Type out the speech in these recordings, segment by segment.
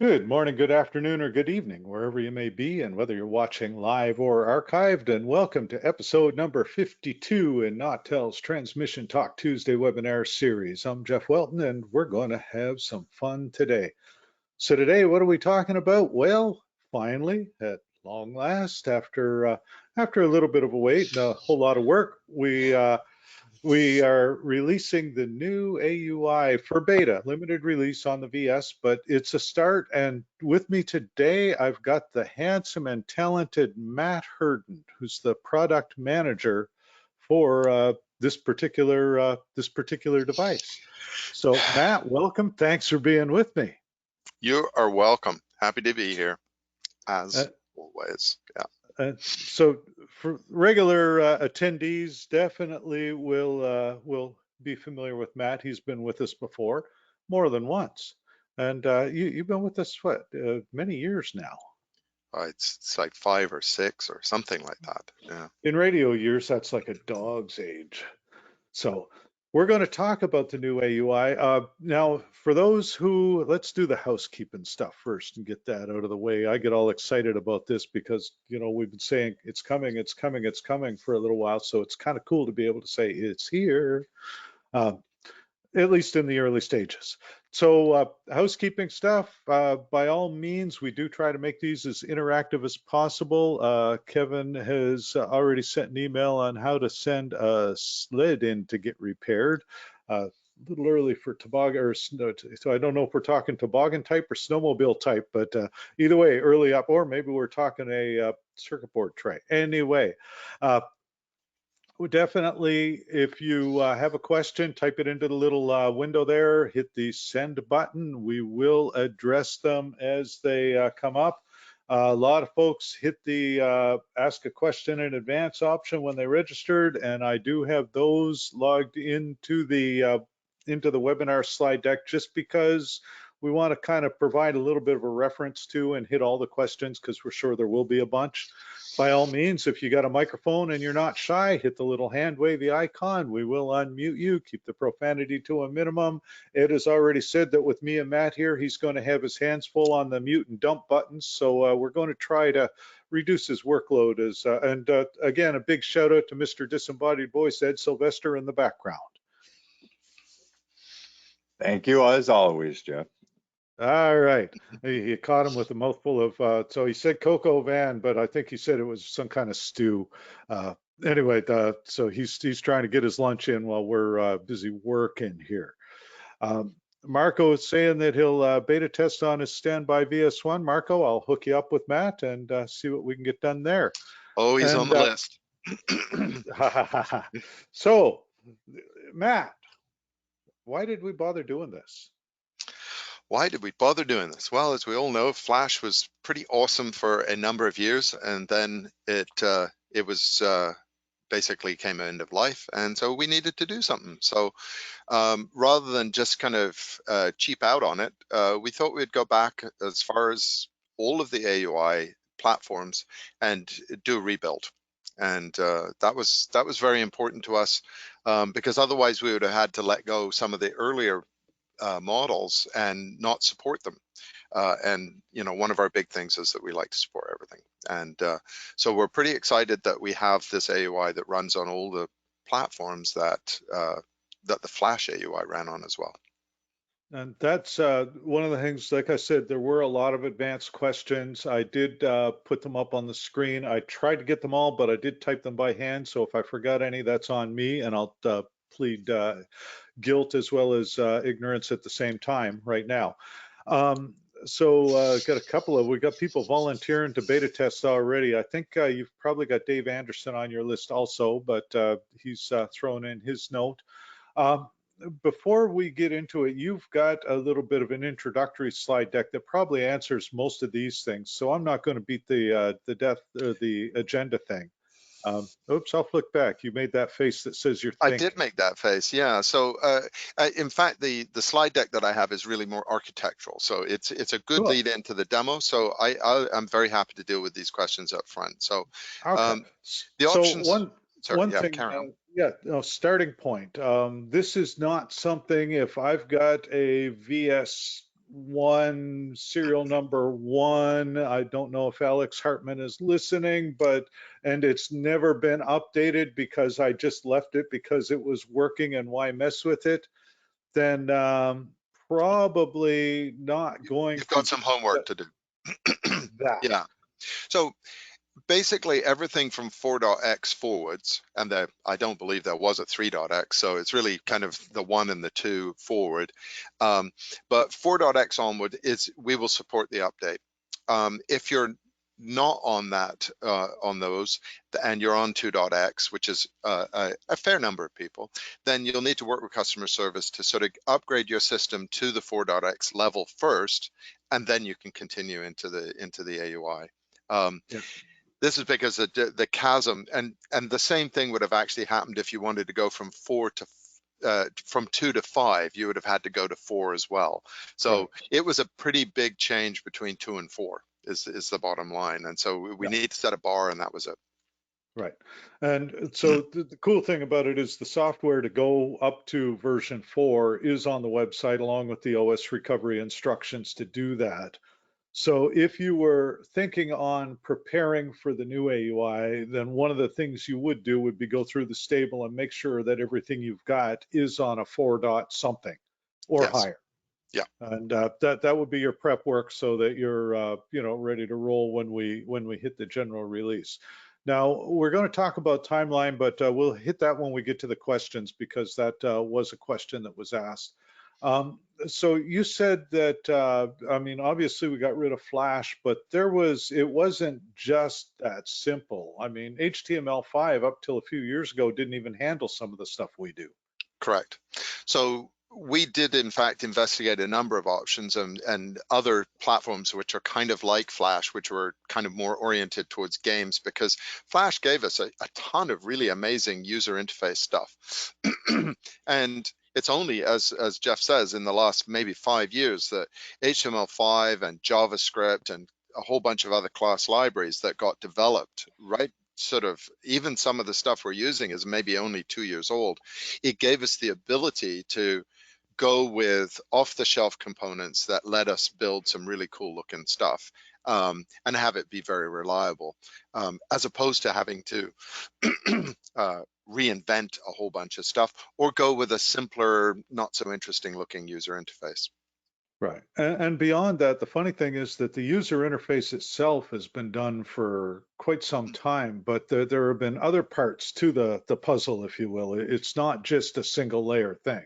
Good morning, good afternoon, or good evening, wherever you may be, and whether you're watching live or archived. And welcome to episode number 52 in Nautel's Transmission Talk Tuesday webinar series. I'm Jeff Welton, and we're going to have some fun today. So today, what are we talking about? Well, finally, at long last, after a little bit of a wait and a whole lot of work, we are releasing the new AUI for beta, limited release on the VS, but it's a start. And with me today, I've got the handsome and talented Matt Herdon, who's the product manager for this particular device. So Matt, welcome. Thanks for being with me. You are welcome. Happy to be here, Uh, as always. Yeah. so for regular attendees, definitely will be familiar with Matt. He's been with us before, more than once, and you've been with us what many years now. It's like 5 or 6 or something like that. Yeah. In radio years, that's like a dog's age. So we're going to talk about the new AUI. Now, for those who, let's do the housekeeping stuff first and get that out of the way. I get all excited about this because, we've been saying it's coming, it's coming, it's coming for a little while. So it's kind of cool to be able to say it's here. At least in the early stages. So housekeeping stuff, by all means, we do try to make these as interactive as possible. Kevin has already sent an email on how to send a sled in to get repaired. A little early for toboggan, or snow, so I don't know if we're talking toboggan type or snowmobile type, but either way, early up, or maybe we're talking a circuit board tray. Anyway, definitely, if you have a question, type it into the little window there, hit the send button. We will address them as they come up. A lot of folks hit the ask a question in advance option when they registered, and I do have those logged into the webinar slide deck just because we want to kind of provide a little bit of a reference to and hit all the questions because we're sure there will be a bunch. By all means, if you got a microphone and you're not shy, hit the little hand wavy icon. We will unmute you. Keep the profanity to a minimum. Ed has already said that with me and Matt here, he's going to have his hands full on the mute and dump buttons. So we're going to try to reduce his workload. And again, a big shout out to Mr. Disembodied Voice, Ed Sylvester, in the background. Thank you, as always, Jeff. All right. You caught him with a mouthful of, so he said cocoa van, but I think he said it was some kind of stew. Anyway, so he's trying to get his lunch in while we're busy working here. Marco is saying that he'll beta test on his standby VS1. Marco, I'll hook you up with Matt and see what we can get done there. Oh, he's on the list. So, Matt, why did we bother doing this? Why did we bother doing this? Well, as we all know, Flash was pretty awesome for a number of years, and then it was basically came end of life, and so we needed to do something. So rather than just kind of cheap out on it, we thought we'd go back as far as all of the AUI platforms and do a rebuild. And that was very important to us because otherwise we would have had to let go some of the earlier models and not support them. And one of our big things is that we like to support everything. And so we're pretty excited that we have this AUI that runs on all the platforms that the Flash AUI ran on as well. And that's one of the things, like I said, there were a lot of advanced questions. I did put them up on the screen. I tried to get them all, but I did type them by hand. So if I forgot any, that's on me, and I'll plead guilt as well as ignorance at the same time right now. So got a couple of, we got people volunteering to beta test already. I think you've probably got Dave Anderson on your list also, but he's thrown in his note. Before we get into it, you've got a little bit of an introductory slide deck that probably answers most of these things. So I'm not going to beat the agenda thing. Oops, I'll flick back. You made that face that says you're thinking. I did make that face, yeah. So in fact, the slide deck that I have is really more architectural. So it's a good lead into the demo. So I'm very happy to deal with these questions up front. So okay. The options. So one thing, starting point. This is not something, if I've got a VS 1, serial number 1. I don't know if Alex Hartman is listening, and it's never been updated because I just left it because it was working, and why mess with it? Then probably not going You've to got some homework to do. that. Yeah. So basically everything from 4.x forwards, and I don't believe there was a 3.x, so it's really kind of the 1 and the 2 forward. But 4.x onward we will support the update. If you're not on that, on those, and you're on 2.x, which is a fair number of people, then you'll need to work with customer service to sort of upgrade your system to the 4.x level first, and then you can continue into the AUI. Yeah. This is because the chasm, and the same thing would have actually happened if you wanted to go from 2 to 5, you would have had to go to 4 as well. So Right. it was a pretty big change between 2 and 4 is the bottom line. And so we need to set a bar, and that was it. Right. And so the cool thing about it is the software to go up to version 4 is on the website along with the OS recovery instructions to do that. So if you were thinking on preparing for the new AUI, then one of the things you would do would be go through the stable and make sure that everything you've got is on a 4 dot something or Yes. higher. Yeah. And that would be your prep work so that you're ready to roll when we hit the general release. Now we're going to talk about timeline, but we'll hit that when we get to the questions because that was a question that was asked. So you said that, I mean, obviously we got rid of Flash, but it wasn't just that simple. I mean, HTML5 up till a few years ago didn't even handle some of the stuff we do. Correct. So we did, in fact, investigate a number of options and other platforms which are kind of like Flash, which were kind of more oriented towards games, because Flash gave us a ton of really amazing user interface stuff. And it's only, as Jeff says, in the last maybe 5 years that HTML5 and JavaScript and a whole bunch of other class libraries that got developed, right? Sort of even some of the stuff we're using is maybe only 2 years old. It gave us the ability to go with off-the-shelf components that let us build some really cool looking stuff, and have it be very reliable, as opposed to having to reinvent a whole bunch of stuff or go with a simpler, not so interesting looking user interface. Right. And beyond that, the funny thing is that the user interface itself has been done for quite some time, but there have been other parts to the puzzle, if you will. It's not just a single layer thing.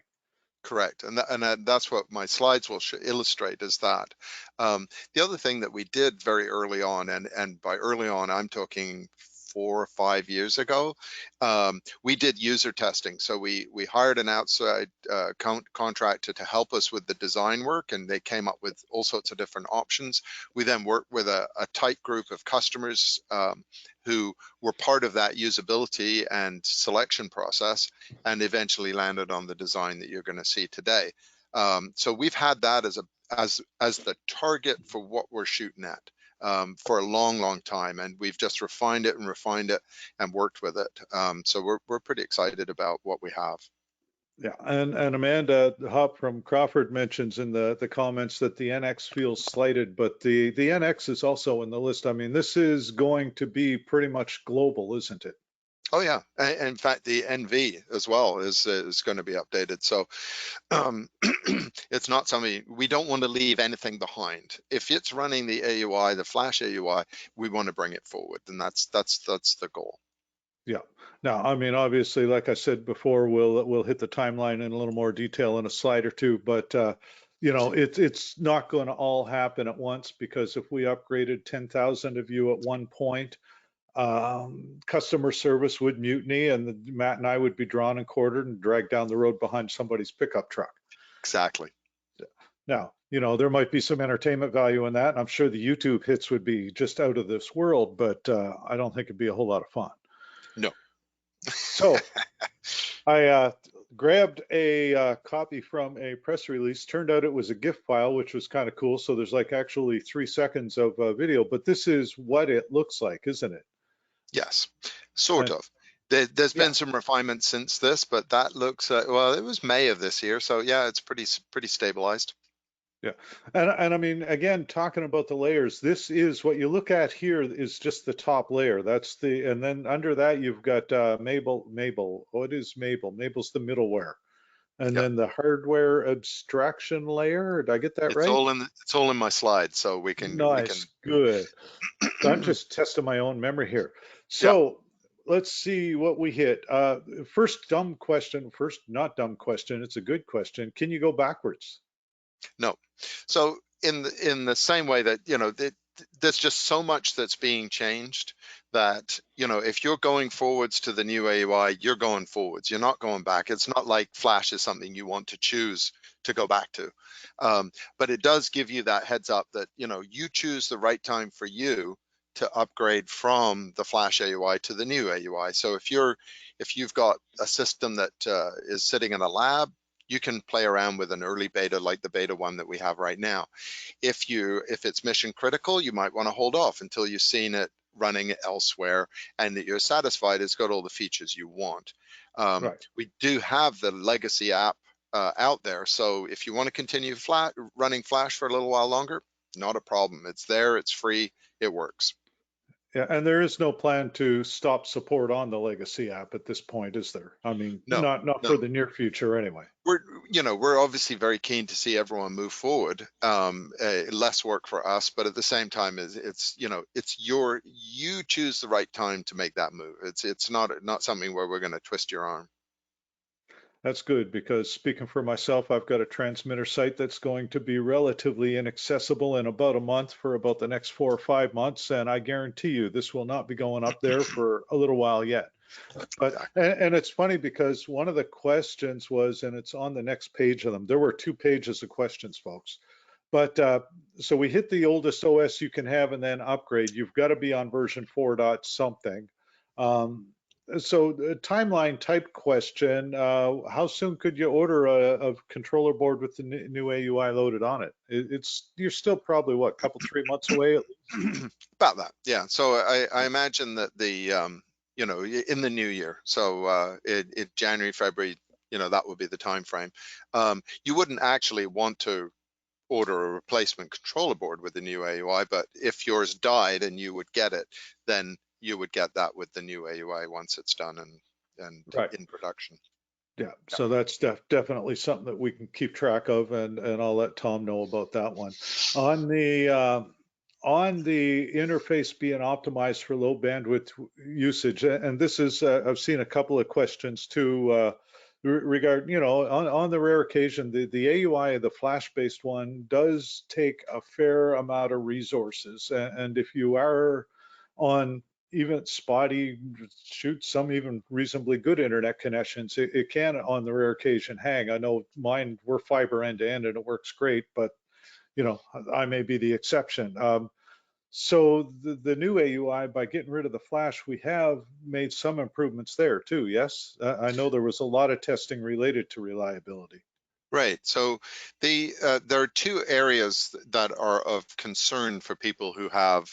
Correct, and that's what my slides will illustrate is that. The other thing that we did very early on, and by early on, I'm talking 4 or 5 years ago, we did user testing. So we hired an outside contractor to help us with the design work, and they came up with all sorts of different options. We then worked with a tight group of customers who were part of that usability and selection process, and eventually landed on the design that you're going to see today. So we've had that as the target for what we're shooting at for a long time, and we've just refined it and worked with it. So we're pretty excited about what we have. Yeah, and Amanda Hop from Crawford mentions in the comments that the NX feels slighted, but the NX is also in the list. I mean, this is going to be pretty much global, isn't it? Oh yeah, and in fact the NV as well is going to be updated. So it's not something, we don't want to leave anything behind. If it's running the AUI, the Flash AUI, we want to bring it forward, and that's the goal. Yeah. Now, I mean, obviously, like I said before, we'll hit the timeline in a little more detail in a slide or two, but it's not going to all happen at once, because if we upgraded 10,000 of you at one point, customer service would mutiny, and Matt and I would be drawn and quartered and dragged down the road behind somebody's pickup truck. Exactly. Now, there might be some entertainment value in that, and I'm sure the YouTube hits would be just out of this world, but I don't think it'd be a whole lot of fun. No. So I grabbed a copy from a press release. Turned out it was a GIF file, which was kind of cool. So there's like actually 3 seconds of video, but this is what it looks like, isn't it? Yes, sort of. There's been some refinements since this, but that looks, well, it was May of this year. So yeah, it's pretty stabilized. Yeah, and I mean, again, talking about the layers, this is what you look at here is just the top layer. That's the, and then under that you've got Mabel. What is Mabel? Mabel's the middleware, and Yep. then the hardware abstraction layer. Did I get that right? It's all in my slides, so we Nice, can good. So I'm just testing my own memory here. yeah. So let's see what we hit. First dumb question. First not dumb question. It's a good question. Can you go backwards? No. So in the same way that, there's just so much that's being changed that, if you're going forwards to the new AUI, you're going forwards. You're not going back. It's not like Flash is something you want to choose to go back to. But it does give you that heads up that, you choose the right time for you to upgrade from the Flash AUI to the new AUI. So if you've got a system that is sitting in a lab, you can play around with an early beta like the beta one that we have right now. If it's mission critical, you might want to hold off until you've seen it running elsewhere and that you're satisfied it's got all the features you want. Right. We do have the legacy app out there, so if you want to continue running Flash for a little while longer, not a problem. It's there, it's free, it works. Yeah, and there is no plan to stop support on the legacy app at this point, is there? I mean, No, not for no. the near future anyway. We're obviously very keen to see everyone move forward. Less work for us, but at the same time, you choose the right time to make that move. It's not something where we're going to twist your arm. That's good because speaking for myself, I've got a transmitter site that's going to be relatively inaccessible in about a month for about the next 4 or 5 months, and I guarantee you this will not be going up there for a little while yet. But Exactly. and it's funny because one of the questions was, and it's on the next page of them. There were 2 pages of questions, folks. But so we hit the oldest OS you can have and then upgrade. You've got to be on version 4 dot something. Um, so the timeline type question, how soon could you order a controller board with the new AUI loaded on it? You're still probably what, couple, 3 months away at least? About that, yeah. So I imagine that in the new year, so in January, February, that would be the time frame. You wouldn't actually want to order a replacement controller board with the new AUI, but if yours died and you would get it, then you would get that with the new AUI once it's done and Right. in production. Yeah, Yeah. so that's definitely something that we can keep track of, and I'll let Tom know about that one. On the interface being optimized for low bandwidth usage, and this is I've seen a couple of questions too regard, on the rare occasion the AUI, the Flash-based one, does take a fair amount of resources, and if you are on even spotty, shoot, some even reasonably good internet connections, it can on the rare occasion hang. I know mine, we're fiber end to end and it works great, but I may be the exception. So the new AUI, by getting rid of the Flash, we have made some improvements there too. Yes, I know there was a lot of testing related to reliability. Right. So there are 2 areas that are of concern for people who have,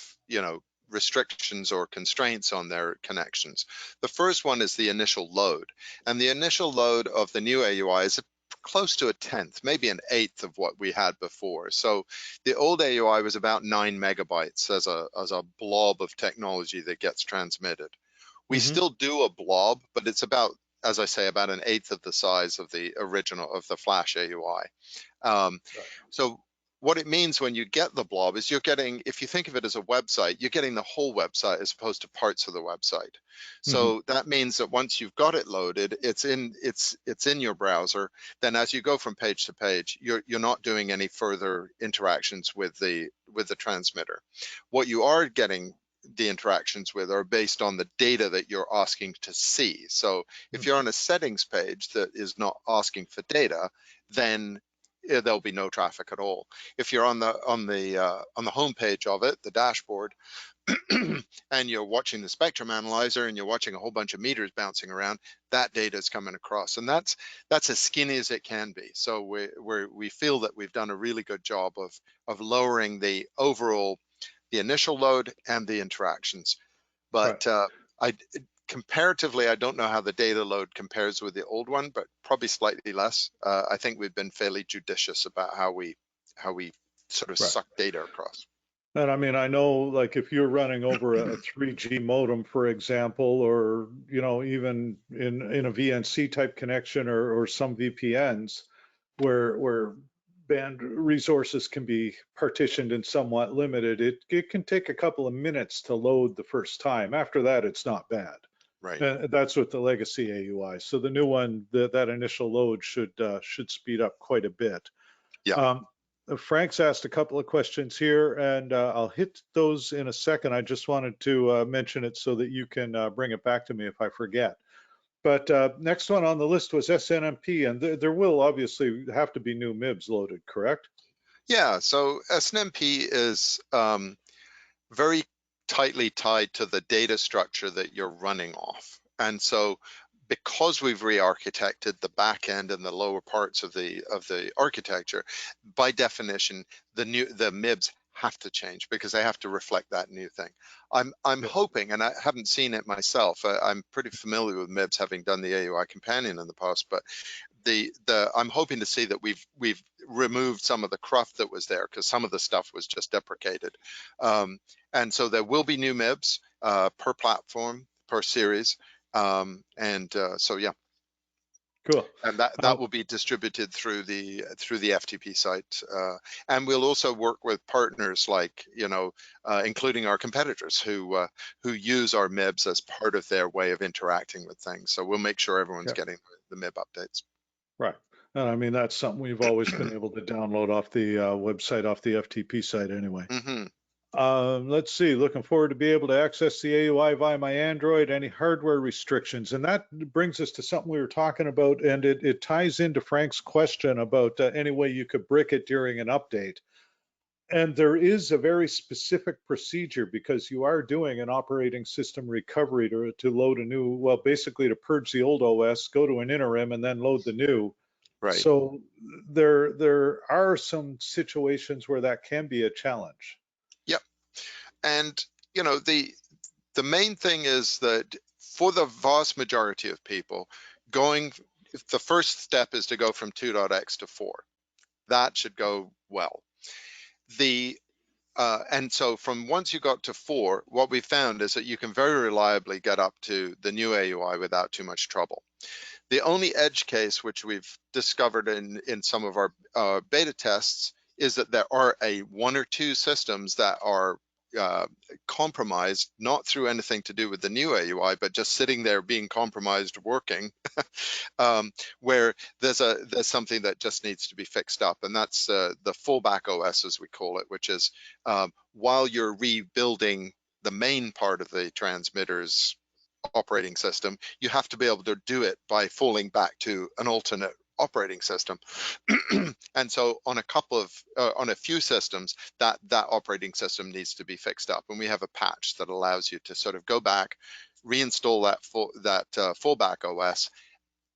restrictions or constraints on their connections. The first one is the initial load, and the initial load of the new AUI is close to 1/10, maybe 1/8 of what we had before. So the old AUI was about 9 megabytes as a blob of technology that gets transmitted. We Hmm. still do a blob, but it's about, as I say, about 1/8 of the size of the original of the Flash AUI. Right. So what it means when you get the blob is you're getting, if you think of it as a website, you're getting the whole website as opposed to parts of the website. Hmm. So that means that once you've got it loaded, it's in your browser. Then as you go from page to page, you're not doing any further interactions with the transmitter. What you are getting the interactions with are based on the data that you're asking to see. So if you're on a settings page that is not asking for data, then there'll be no traffic at all. If you're on the home page of it, the dashboard, and you're watching the spectrum analyzer and you're watching a whole bunch of meters bouncing around, that data is coming across, and that's as skinny as it can be. So we feel that we've done a really good job of lowering the overall, the initial load and the interactions. Right. But I comparatively, I don't know how the data load compares with the old one, but probably slightly less. I think we've been fairly judicious about how we sort of Right. suck data across. And I mean, I know, like, if you're running over a 3G modem, for example, or even in a VNC type connection or some VPNs, where band resources can be partitioned and somewhat limited, it can take a couple of minutes to load the first time. After that, it's not bad. Right. And that's with the legacy AUI. So the new one, that initial load should speed up quite a bit. Yeah. Frank's asked a couple of questions here, and I'll hit those in a second. I just wanted to mention it so that you can bring it back to me if I forget. But next one on the list was SNMP, and there will obviously have to be new MIBs loaded, correct? Yeah. So SNMP is very tightly tied to the data structure that you're running off. And so because we've re-architected the back end and the lower parts of the architecture, by definition, the MIBs have to change because they have to reflect that new thing. I'm hoping, and I haven't seen it myself, I'm pretty familiar with MIBs having done the AUI companion in the past, but I'm hoping to see that we've removed some of the cruft that was there because some of the stuff was just deprecated. And so there will be new MIBs per platform, per series. So yeah. Cool. And that will be distributed through the FTP site. And we'll also work with partners like, including our competitors who use our MIBs as part of their way of interacting with things. So we'll make sure everyone's getting the MIB updates. Right. And I mean, that's something we've always been able to download off the website, off the FTP site anyway. Mm-hmm. Let's see, looking forward to be able to access the AUI via my Android, any hardware restrictions. And that brings us to something we were talking about, and it ties into Frank's question about any way you could brick it during an update. And there is a very specific procedure because you are doing an operating system recovery to load a new, well, basically to purge the old OS, go to an interim, and then load the new. Right. So there are some situations where that can be a challenge. Yep. And the main thing is that for the vast majority of people, the first step is to go from 2.x to 4. That should go well. And so from once you got to 4, what we found is that you can very reliably get up to the new AUI without too much trouble. The only edge case which we've discovered in some of our beta tests is that there are one or two systems that are compromised, not through anything to do with the new AUI, but just sitting there being compromised working, where there's something that just needs to be fixed up, and that's the fallback OS, as we call it, which is while you're rebuilding the main part of the transmitter's operating system, you have to be able to do it by falling back to an alternate operating system. And so on a few systems, that operating system needs to be fixed up, and we have a patch that allows you to sort of go back, reinstall that fallback OS,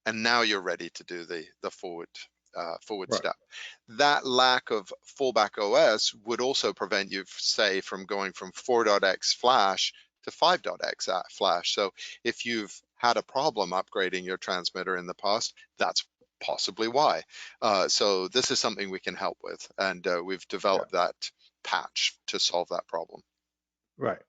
and now you're ready to do the forward right. step. That lack of fallback OS would also prevent you, say, from going from 4.x flash to 5.x flash. So if you've had a problem upgrading your transmitter in the past, that's possibly why. So this is something we can help with, and we've developed that patch to solve that problem. Right.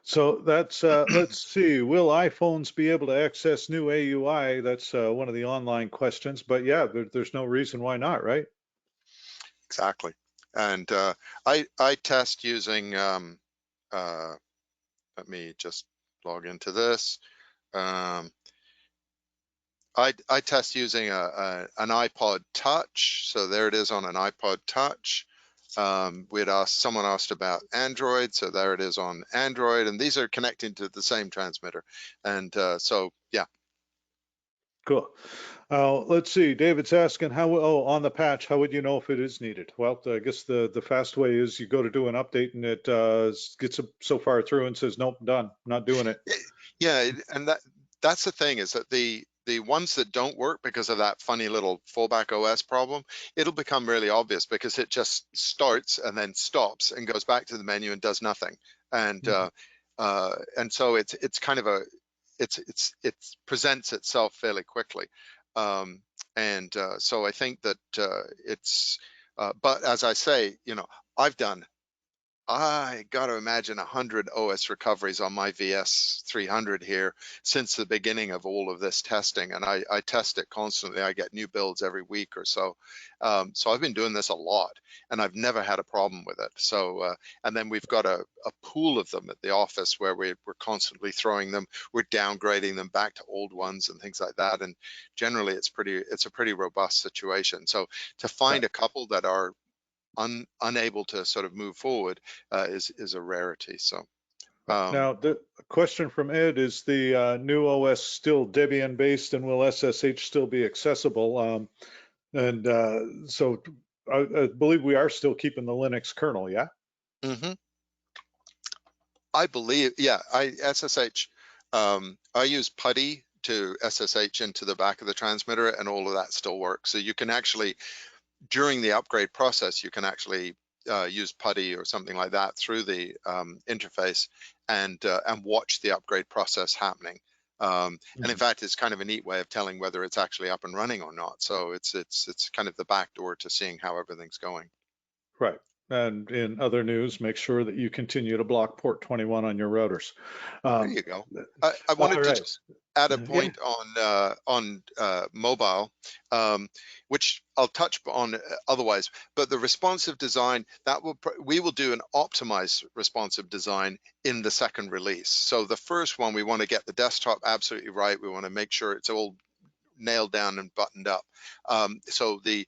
So that's, let's see, will iPhones be able to access new AUI? That's one of the online questions, but yeah, there's no reason why not, right? Exactly. And I test using, let me just log into this. I test using an iPod Touch. So there it is on an iPod Touch. Someone asked about Android, so there it is on Android, and these are connecting to the same transmitter. And so, yeah. Cool. Let's see, David's asking on the patch, how would you know if it is needed? Well, I guess the fast way is you go to do an update and it gets so far through and says, nope, done, not doing it. Yeah, and that's the thing, is that the ones that don't work because of that funny little fallback OS problem, it'll become really obvious because it just starts and then stops and goes back to the menu and does nothing. And and so it's kind of it presents itself fairly quickly. So I think that it's But as I say, I've done, I got to imagine 100 OS recoveries on my VS 300 here since the beginning of all of this testing, and I test it constantly. I get new builds every week or so. So I've been doing this a lot, and I've never had a problem with it. So, and then we've got a pool of them at the office where we're constantly throwing them, we're downgrading them back to old ones and things like that. And generally, it's a pretty robust situation. So to find a couple that are unable to sort of move forward is a rarity. So now the question from Ed is the new OS still Debian based, and will SSH still be accessible? So I believe we are still keeping the Linux kernel, yeah? I believe, yeah, SSH, I use PuTTY to SSH into the back of the transmitter, and all of that still works. So you can actually, during the upgrade process, you can actually use PuTTY or something like that through the interface and watch the upgrade process happening. And in fact, it's kind of a neat way of telling whether it's actually up and running or not. So it's kind of the back door to seeing how everything's going. Right. And in other news, make sure that you continue to block port 21 on your routers. There you go. I wanted to just add a point on mobile, which I'll touch on otherwise. But the responsive design, we will do an optimized responsive design in the second release. So the first one, we want to get the desktop absolutely right. We want to make sure it's all nailed down and buttoned up. So the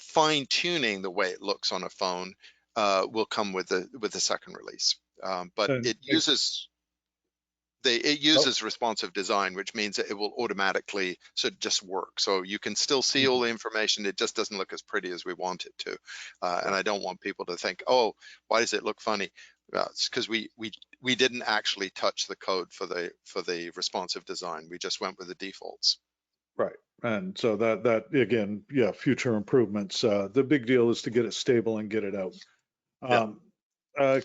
fine tuning the way it looks on a phone will come with the second release. But it uses responsive design, which means that it will automatically just work. So you can still see all the information. It just doesn't look as pretty as we want it to. And I don't want people to think, oh, why does it look funny? It's because we didn't actually touch the code for the responsive design. We just went with the defaults. Right. And so that again, yeah, future improvements. The big deal is to get it stable and get it out.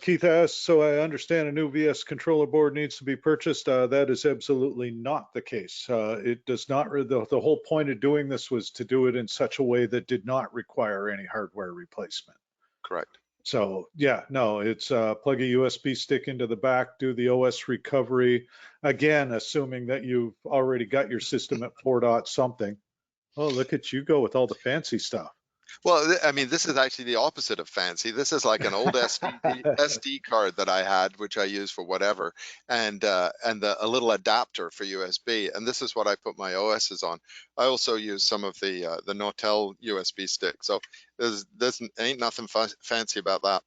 Keith asks, so I understand a new VS controller board needs to be purchased. That is absolutely not the case. It does not, the whole point of doing this was to do it in such a way that did not require any hardware replacement. Correct. So yeah, no, it's plug a USB stick into the back, do the OS recovery. Again, assuming that you've already got your system at 4. Something. Oh, look at you go with all the fancy stuff. Well, I mean, this is actually the opposite of fancy. This is like an old SD card that I had, which I use for whatever, and a little adapter for USB. And this is what I put my OSs on. I also use some of the Nautel USB stick. So there's ain't nothing fancy about that.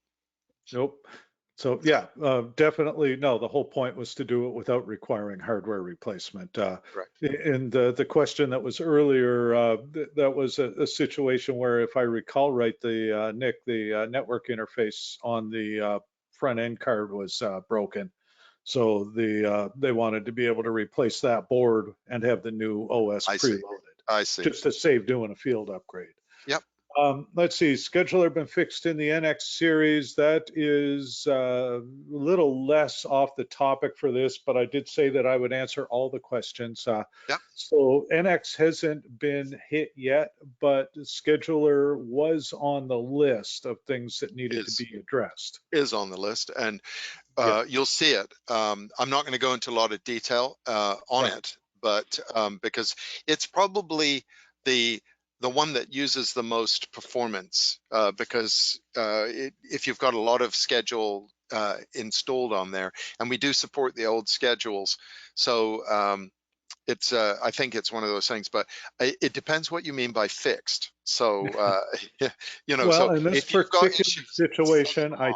Nope. So yeah, definitely no. The whole point was to do it without requiring hardware replacement. Right. And the question that was earlier, that was a situation where, if I recall right, Nick, the network interface on the front end card was broken. So they wanted to be able to replace that board and have the new OS preloaded. I see. Just to save doing a field upgrade. Yep. Let's see, scheduler been fixed in the NX series. That is a little less off the topic for this, but I did say that I would answer all the questions. Yep. So NX hasn't been hit yet, but scheduler was on the list of things that needed to be addressed. Is on the list, and you'll see it. I'm not going to go into a lot of detail on it, but because it's probably the one that uses the most performance, because if you've got a lot of schedule installed on there, and we do support the old schedules, so it's I think it's one of those things, but it depends what you mean by fixed. So well, so in this particular situation, I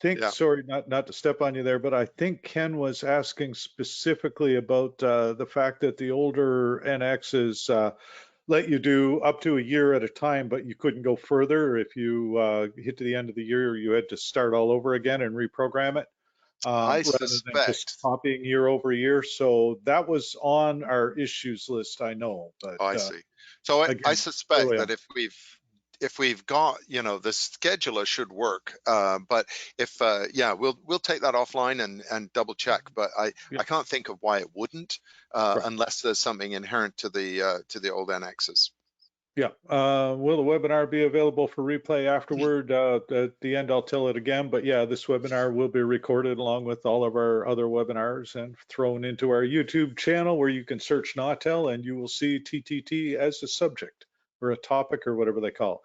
think, sorry, not to step on you there, but I think Ken was asking specifically about the fact that the older NXs let you do up to a year at a time, but you couldn't go further. If you hit to the end of the year, you had to start all over again and reprogram it, rather than just copying year over year. So that was on our issues list, I know. But I see. So I suspect that if we've got, the scheduler should work, but if we'll take that offline and double check, but I can't think of why it wouldn't, unless there's something inherent to the old NXs. Yeah. Will the webinar be available for replay afterward? At the end, I'll tell it again. But yeah, this webinar will be recorded along with all of our other webinars and thrown into our YouTube channel where you can search Nautel and you will see TTT as a subject or a topic or whatever they call.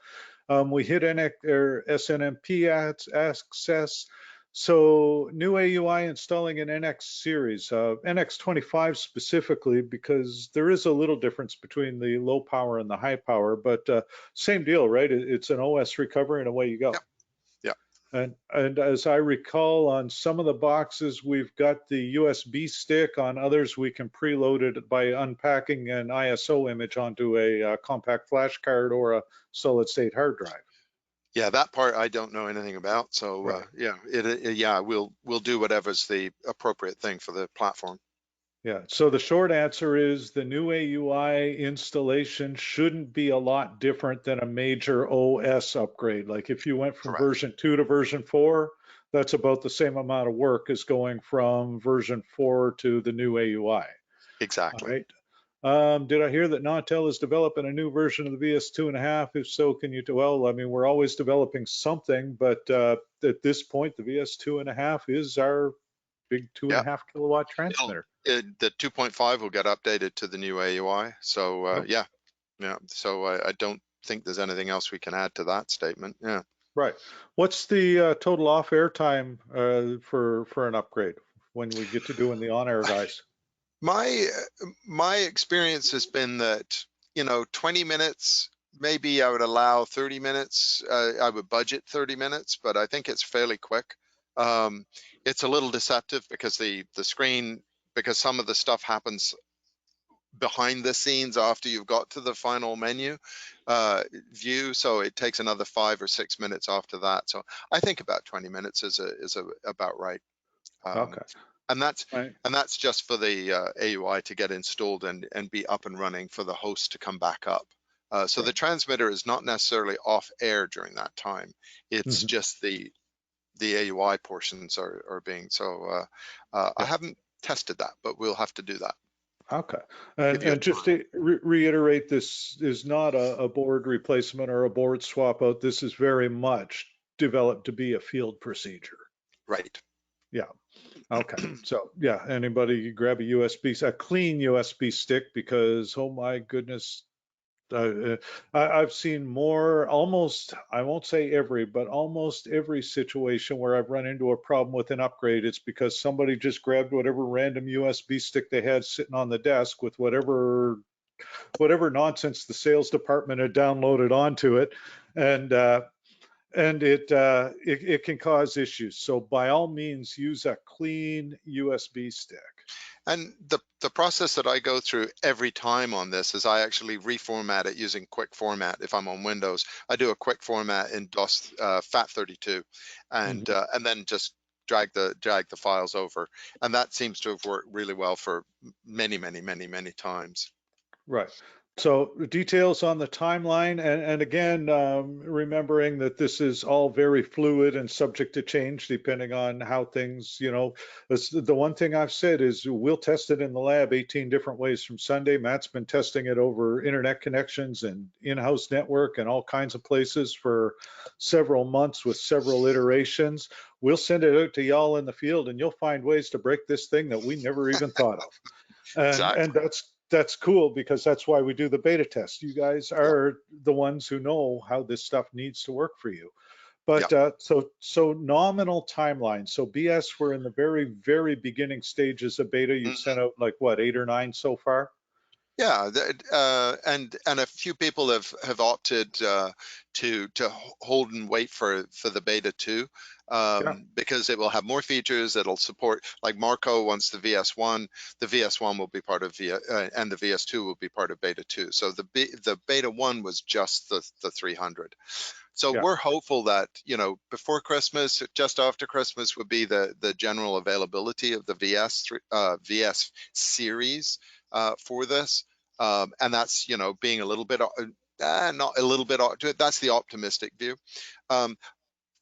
We hit SNMP access. So new AUI installing an NX series, NX25 specifically, because there is a little difference between the low power and the high power, but same deal, right? It's an OS recovery and away you go. Yep. And as I recall, on some of the boxes, we've got the USB stick. On others, we can preload it by unpacking an ISO image onto a compact flash card or a solid state hard drive. Yeah, that part I don't know anything about. So Right. yeah, we'll do whatever's the appropriate thing for the platform. Yeah, so the short answer is the new AUI installation shouldn't be a lot different than a major OS upgrade. Like if you went from Correct. version 2 to version 4, that's about the same amount of work as going from version 4 to the new AUI. Exactly. All right. Did I hear that Nautel is developing a new version of the VS2.5? If so, can you, well, I mean, we're always developing something, but at this point, the VS2.5 is our big 2.5 kilowatt transmitter. The 2.5 will get updated to the new AUI. So yeah. So I don't think there's anything else we can add to that statement. Yeah. Right. What's the total off-air time for an upgrade when we get to doing the on-air guys? My experience has been that 20 minutes. Maybe I would allow 30 minutes. I would budget 30 minutes, but I think it's fairly quick. It's a little deceptive because the screen, because some of the stuff happens behind the scenes after you've got to the final menu view, so it takes another 5 or 6 minutes after that. So I think about 20 minutes is about right. Okay. And that's Right. just for the AUI to get installed and be up and running for the host to come back up. So Right. the transmitter is not necessarily off air during that time. It's just the AUI portions are being. So I haven't tested that, but we'll have to do that. Okay. And just to reiterate, this is not a board replacement or a board swap out. This is very much developed to be a field procedure. Right. Yeah. Okay. So yeah, anybody grab a clean USB stick, because oh my goodness, I've seen more, almost, I won't say every, but almost every situation where I've run into a problem with an upgrade, it's because somebody just grabbed whatever random USB stick they had sitting on the desk with whatever nonsense the sales department had downloaded onto it, and it can cause issues. So by all means, use a clean USB stick. And the process that I go through every time on this is I actually reformat it using quick format. If I'm on Windows, I do a quick format in DOS FAT32, and then just drag the files over, and that seems to have worked really well for many times. Right. So details on the timeline, and again, remembering that this is all very fluid and subject to change depending on how things, the one thing I've said is we'll test it in the lab 18 different ways from Sunday. Matt's been testing it over internet connections and in-house network and all kinds of places for several months with several iterations. We'll send it out to y'all in the field and you'll find ways to break this thing that we never even thought of. And that's cool, because that's why we do the beta test. You guys are the ones who know how this stuff needs to work for you. But so nominal timeline. So BS, we're in the very beginning stages of beta. You've sent out like what, 8 or 9 so far? Yeah, and a few people have opted to hold and wait for the beta 2, because it will have more features. It'll support, like Marco wants the VS1. The VS1 will be part of and the VS2 will be part of beta 2. So the beta 1 was just the 300. So we're hopeful that before Christmas, just after Christmas, would be the general availability of the VS series for this, and that's being a little bit not a little bit, that's the optimistic view.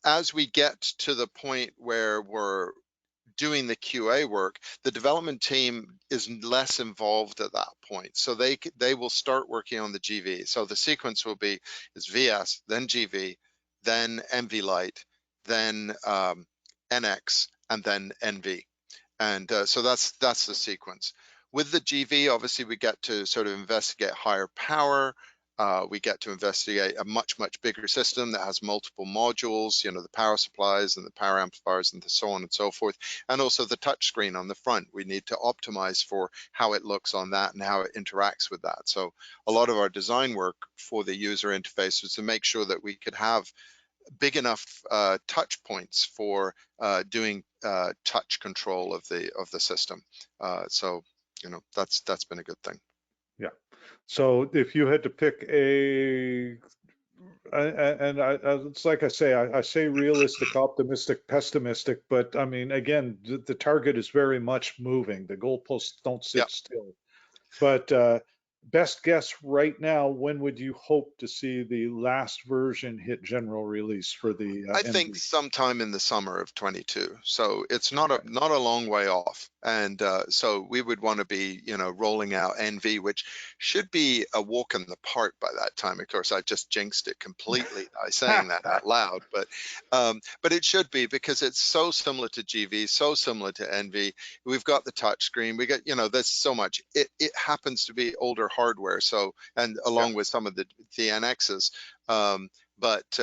As we get to the point where we're doing the QA work, the development team is less involved at that point. So they will start working on the GV. So the sequence will be is VS, then GV, then MV Lite, then NX, and then NV. And so that's the sequence. With the GV, obviously we get to sort of investigate higher power. We get to investigate a much bigger system that has multiple modules, you know, the power supplies and the power amplifiers and so on and so forth, and also the touch screen on the front. We need to optimize for how it looks on that and how it interacts with that. So a lot of our design work for the user interface was to make sure that we could have big enough touch points for doing touch control of the system. So you know, that's been a good thing. Yeah. So if you had to pick it's like I say realistic, optimistic, pessimistic, but I mean, again, the target is very much moving. The goalposts don't sit still. But best guess right now, when would you hope to see the last version hit general release for the I NV? think sometime in the summer of 22. So it's not a long way off. And so we would want to be, you know, rolling out NV, which should be a walk in the park by that time. Of course, I just jinxed it completely by saying that out loud, but it should be, because it's so similar to GV, so similar to NV. We've got the touch screen. We get, you know, there's so much. It happens to be older hardware. So, and along with some of the NXs. But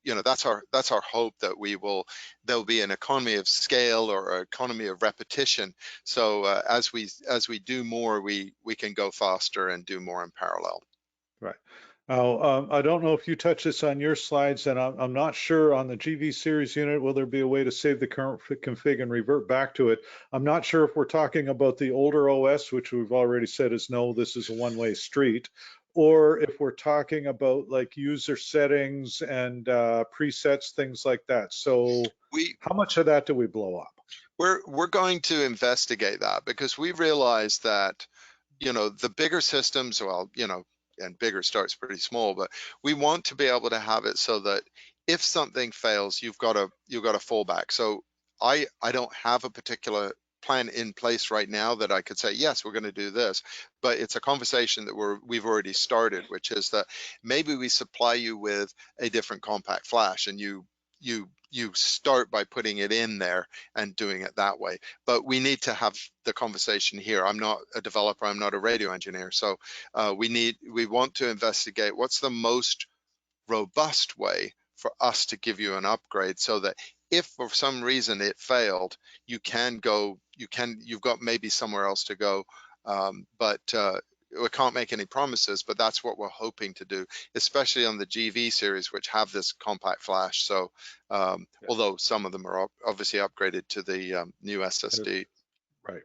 you know, that's our hope, that there'll be an economy of scale or an economy of repetition. So as we do more, we can go faster and do more in parallel. Right. Now, I don't know if you touch this on your slides, and I'm not sure on the GV series unit, will there be a way to save the current config and revert back to it? I'm not sure if we're talking about the older OS, which we've already said is no, this is a one-way street, or if we're talking about like user settings and presets, things like that. So how much of that do we blow up? We're going to investigate that, because we realize that, you know, the bigger systems, well, you know, and bigger starts pretty small, but we want to be able to have it so that if something fails, you've got a fallback. So I don't have a particular plan in place right now that I could say, yes, we're going to do this, but it's a conversation that we've already started, which is that maybe we supply you with a different compact flash, and you start by putting it in there and doing it that way. But we need to have the conversation here. I'm not a developer, I'm not a radio engineer. So we want to investigate what's the most robust way for us to give you an upgrade, so that if for some reason it failed, you've got maybe somewhere else to go. But we can't make any promises, but that's what we're hoping to do, especially on the GV series, which have this compact flash. So although some of them are obviously upgraded to the new SSD. Right.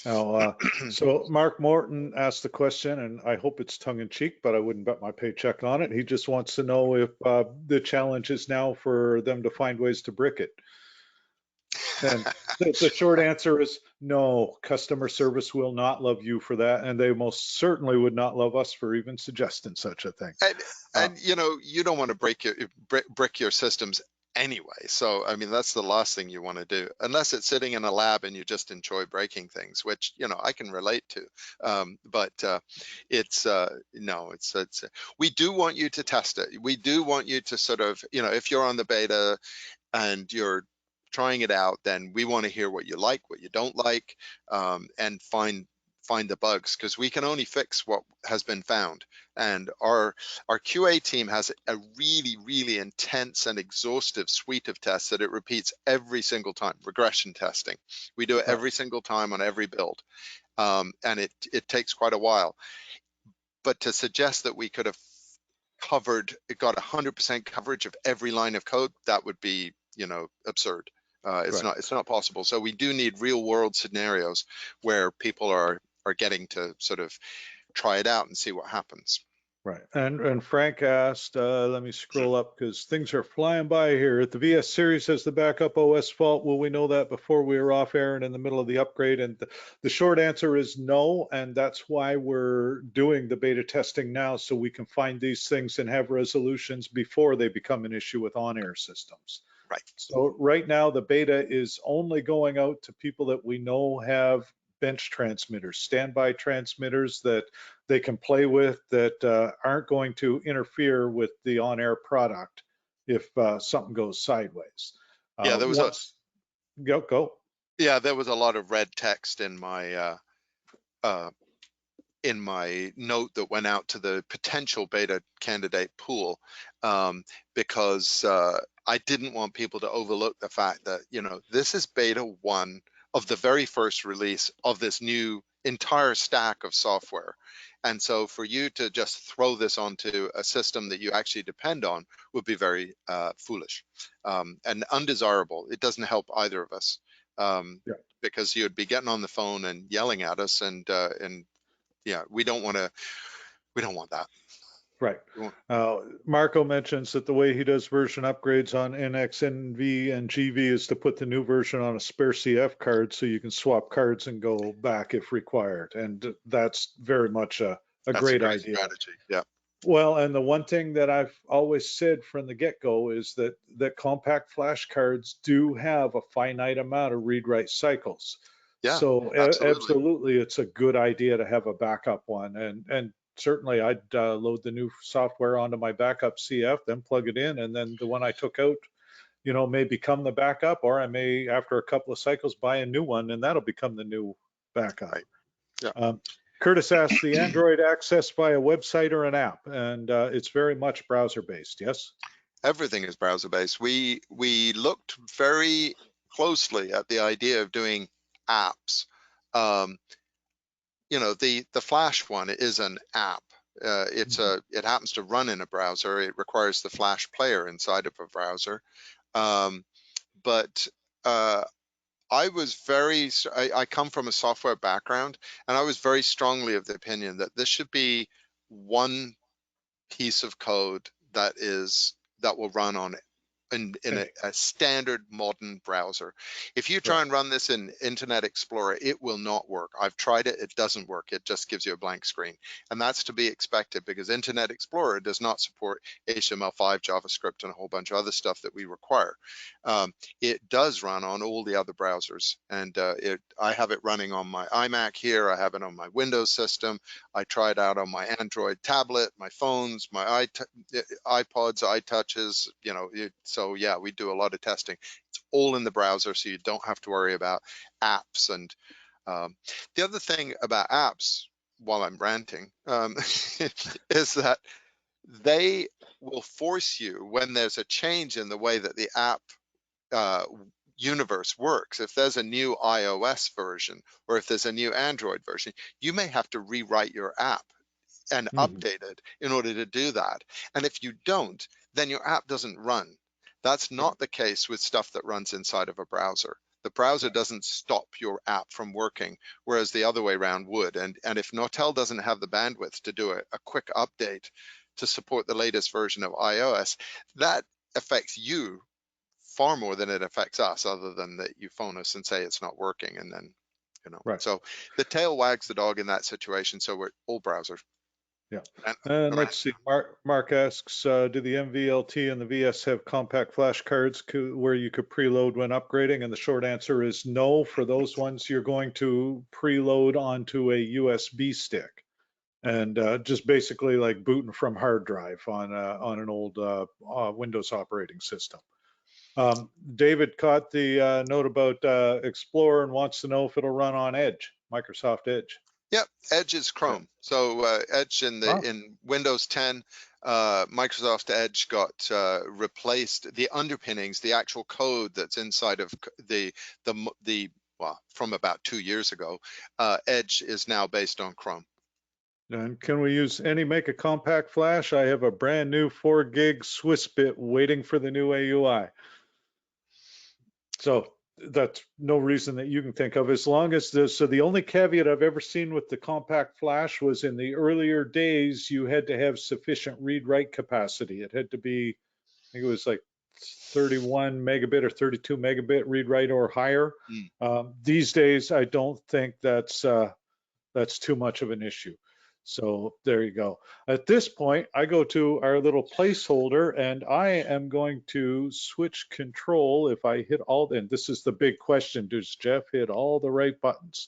Now, so Mark Morton asked the question, and I hope it's tongue in cheek, but I wouldn't bet my paycheck on it. He just wants to know if the challenge is now for them to find ways to brick it. And the short answer is no. Customer service will not love you for that, and they most certainly would not love us for even suggesting such a thing. And you know, you don't want to brick your systems anyway. So I mean, that's the last thing you want to do, unless it's sitting in a lab and you just enjoy breaking things, which, you know, I can relate to. But it's no, it's we do want you to test it. We do want you to sort of, you know, if you're on the beta and you're trying it out, then we want to hear what you like, what you don't like, and find the bugs, because we can only fix what has been found. And our QA team has a really intense and exhaustive suite of tests that it repeats every single time. Regression testing, we do it every single time on every build, and it takes quite a while. But to suggest that we could have got 100% coverage of every line of code, that would be, you know, absurd. It's not possible. So we do need real world scenarios where people are getting to sort of try it out and see what happens. Right. And Frank asked, let me scroll up because things are flying by here. If the VS series has the backup OS fault, will we know that before we are off air and in the middle of the upgrade? And the short answer is no. And that's why we're doing the beta testing now, so we can find these things and have resolutions before they become an issue with on-air systems. Right. So right now the beta is only going out to people that we know have bench transmitters, standby transmitters that they can play with that aren't going to interfere with the on-air product if something goes sideways. Yeah, there was Go. Yeah, there was a lot of red text in my note that went out to the potential beta candidate pool, because I didn't want people to overlook the fact that, you know, this is beta 1 of the very first release of this new entire stack of software. And so for you to just throw this onto a system that you actually depend on would be very foolish and undesirable. It doesn't help either of us, because you'd be getting on the phone and yelling at us, and yeah, we don't want that. Right. Marco mentions that the way he does version upgrades on NXNV and GV is to put the new version on a spare CF card so you can swap cards and go back if required. And that's very much a great idea. Strategy. Yeah. Well, and the one thing that I've always said from the get-go is that compact flash cards do have a finite amount of read-write cycles. Yeah, So absolutely, it's a good idea to have a backup one. And certainly I'd load the new software onto my backup CF, then plug it in, and then the one I took out, you know, may become the backup, or I may, after a couple of cycles, buy a new one, and that'll become the new backup. Right. Yeah. Curtis asks, the Android access via website or an app, and it's very much browser-based, yes? Everything is browser-based. We looked very closely at the idea of doing apps. You know, the Flash one is an app. It happens to run in a browser. It requires the Flash player inside of a browser. But I come from a software background, and I was very strongly of the opinion that this should be one piece of code that will run on in a standard modern browser. If you try and run this in Internet Explorer, it will not work. I've tried it, it doesn't work. It just gives you a blank screen. And that's to be expected because Internet Explorer does not support HTML5, JavaScript, and a whole bunch of other stuff that we require. It does run on all the other browsers. And I have it running on my iMac here. I have it on my Windows system. I tried out on my Android tablet, my phones, my iPods, iTouches, you know, so yeah, we do a lot of testing. It's all in the browser, so you don't have to worry about apps. And the other thing about apps, while I'm ranting, is that they will force you, when there's a change in the way that the app universe works, if there's a new iOS version or if there's a new Android version, you may have to rewrite your app and update it in order to do that. And if you don't, then your app doesn't run. That's not the case with stuff that runs inside of a browser. The browser doesn't stop your app from working, whereas the other way around would. And if Nautel doesn't have the bandwidth to do a quick update to support the latest version of iOS, that affects you far more than it affects us, other than that you phone us and say it's not working, and then, you know. So the tail wags the dog in that situation. So we're all browsers. Yeah. And let's see, Mark asks, do the MVLT and the VS have compact flash cards where you could preload when upgrading? And the short answer is no. For those ones, you're going to preload onto a USB stick, and just basically like booting from hard drive on an old Windows operating system. David caught the note about Explorer and wants to know if it'll run on Edge, Microsoft Edge. Yep, Edge is Chrome. So Edge in Windows 10, Microsoft Edge got replaced. The underpinnings, the actual code that's inside of well, from about 2 years ago, Edge is now based on Chrome. And can we make a compact flash? I have a brand new 4 gig Swiss bit waiting for the new AUI. So that's no reason that you can think of, as long as so the only caveat I've ever seen with the compact flash was in the earlier days, you had to have sufficient read-write capacity. It had to be, I think it was like 31 megabit or 32 megabit read-write or higher. These days, I don't think that's too much of an issue. So there you go. At this point, I go to our little placeholder and I am going to switch control if I hit all, and this is the big question, does Jeff hit all the right buttons?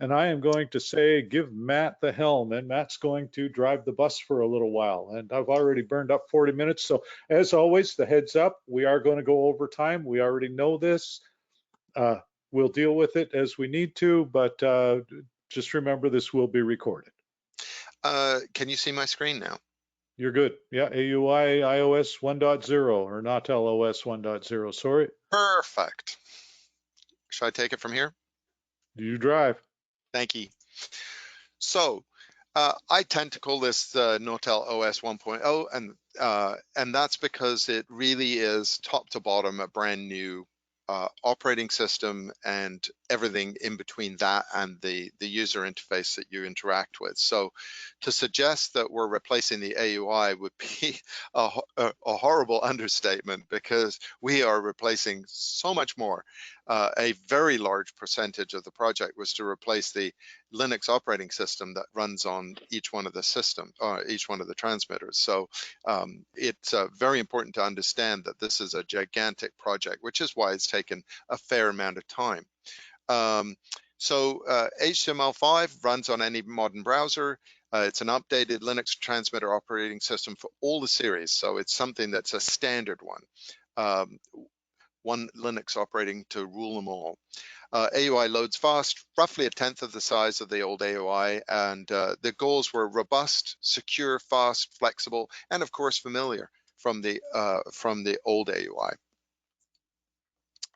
And I am going to say, give Matt the helm, and Matt's going to drive the bus for a little while. And I've already burned up 40 minutes. So as always, the heads up, we are going to go over time. We already know this. We'll deal with it as we need to, but just remember this will be recorded. Can you see my screen now? You're good. Yeah, AUI iOS 1.0 or Nautel OS 1.0. Sorry. Perfect. Should I take it from here? You drive. Thank you. So I tend to call this the Nautel OS 1.0, and that's because it really is top to bottom a brand new operating system and everything in between that and the user interface that you interact with. So to suggest that we're replacing the AUI would be a horrible understatement, because we are replacing so much more. A very large percentage of the project was to replace the Linux operating system that runs on each one of the system, each one of the transmitters. So it's very important to understand that this is a gigantic project, which is why it's taken a fair amount of time. HTML5 runs on any modern browser. It's an updated Linux transmitter operating system for all the series. So it's something that's a standard one. One Linux operating to rule them all. AUI loads fast, roughly a tenth of the size of the old AUI, and the goals were robust, secure, fast, flexible, and of course familiar from the old AUI.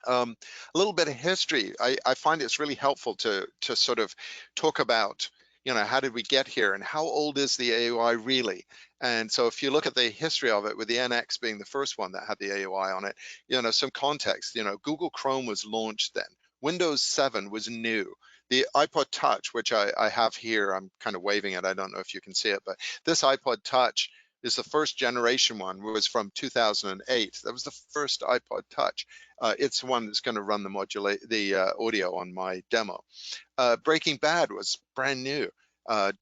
A little bit of history. I find it's really helpful to sort of talk about, how did we get here and how old is the AUI really? And so if you look at the history of it, with the NX being the first one that had the AUI on it, some context, Google Chrome was launched then. Windows 7 was new. The iPod Touch, which I have here, I'm kind of waving it, I don't know if you can see it, but this iPod Touch is the first generation one, was from 2008. That was the first iPod Touch. It's the one that's going to run the audio on my demo. Breaking Bad was brand new.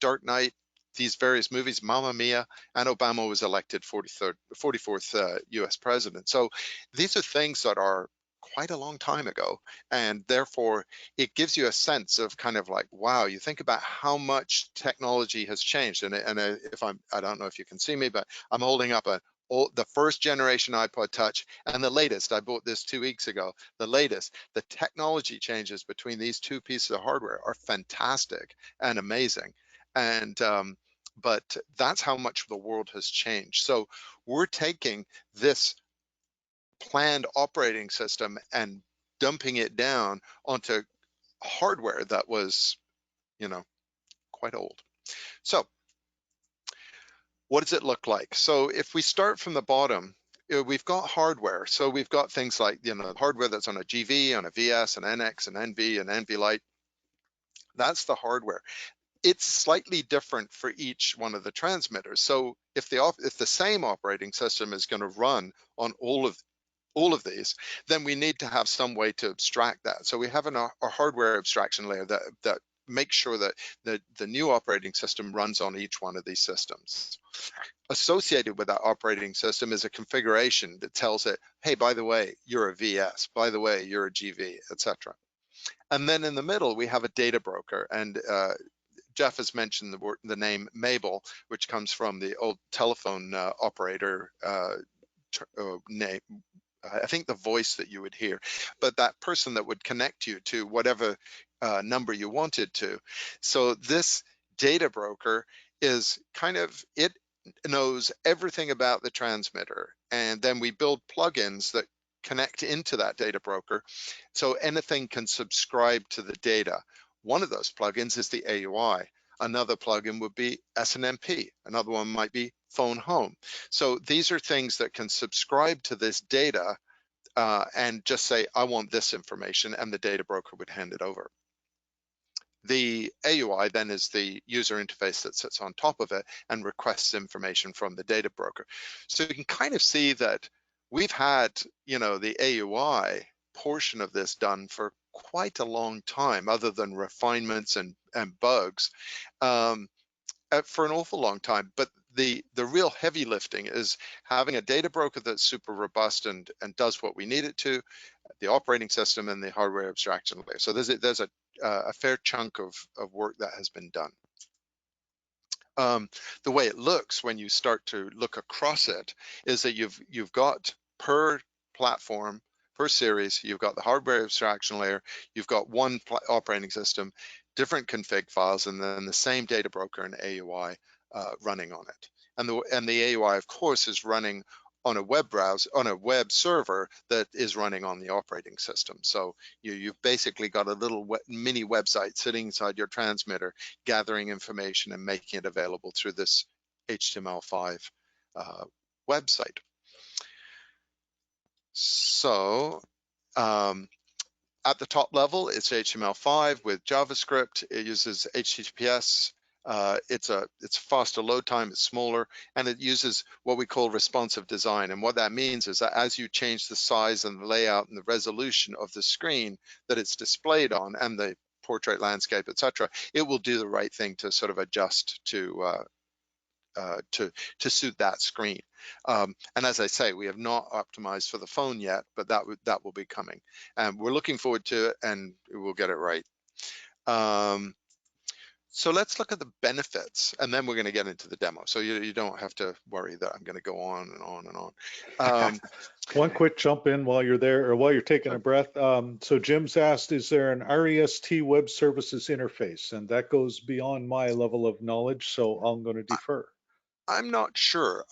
Dark Knight, these various movies, Mamma Mia, and Obama was elected 44th US president. So these are things that are quite a long time ago, and therefore it gives you a sense of kind of like, wow, you think about how much technology has changed. And I don't know if you can see me, but I'm holding up the first generation iPod Touch and the latest. I bought this 2 weeks ago. The latest, the technology changes between these two pieces of hardware are fantastic and amazing. And but that's how much the world has changed. So we're taking this planned operating system and dumping it down onto hardware that was, quite old. So what does it look like? So if we start from the bottom, we've got hardware. So we've got things like, hardware that's on a GV, on a VS, an NX, an NV, an NV Lite. That's the hardware. It's slightly different for each one of the transmitters. So if the same operating system is going to run on all of these, then we need to have some way to abstract that. So we have a hardware abstraction layer that makes sure that the new operating system runs on each one of these systems. Associated with that operating system is a configuration that tells it, hey, by the way, you're a VS, by the way, you're a GV, etc. And then in the middle, we have a data broker, and Jeff has mentioned the name Mabel, which comes from the old telephone operator name. I think the voice that you would hear, but that person that would connect you to whatever number you wanted to. So this data broker is it knows everything about the transmitter, and then we build plugins that connect into that data broker, so anything can subscribe to the data. One of those plugins is the AUI. Another plugin would be Snmp. Another one might be Phone Home. So these are things that can subscribe to this data and just say, I want this information, and the data broker would hand it over. The AUI then is the user interface that sits on top of it and requests information from the data broker. So you can kind of see that we've had, the AUI portion of this done for quite a long time, other than refinements and bugs. for an awful long time. But the real heavy lifting is having a data broker that's super robust and does what we need it to, the operating system and the hardware abstraction layer. So there's a fair chunk of work that has been done. The way it looks when you start to look across it is that you've got per platform, per series, you've got the hardware abstraction layer, you've got one operating system, different config files, and then the same data broker and AUI running on it. And the AUI, of course, is running on a web browser, on a web server that is running on the operating system. So you've basically got a little mini website sitting inside your transmitter, gathering information and making it available through this HTML5 website. So at the top level, it's HTML5 with JavaScript. It uses HTTPS. It's faster load time, it's smaller, and it uses what we call responsive design. And what that means is that as you change the size and the layout and the resolution of the screen that it's displayed on and the portrait landscape, etc., it will do the right thing to sort of adjust to suit that screen. And as I say, we have not optimized for the phone yet, but that will be coming. And we're looking forward to it, and we'll get it right. So let's look at the benefits, and then we're going to get into the demo. So you don't have to worry that I'm going to go on and on and on. One quick jump in while you're there, or while you're taking a breath. So Jim's asked, is there an REST web services interface? And that goes beyond my level of knowledge, so I'm going to defer. I'm not sure.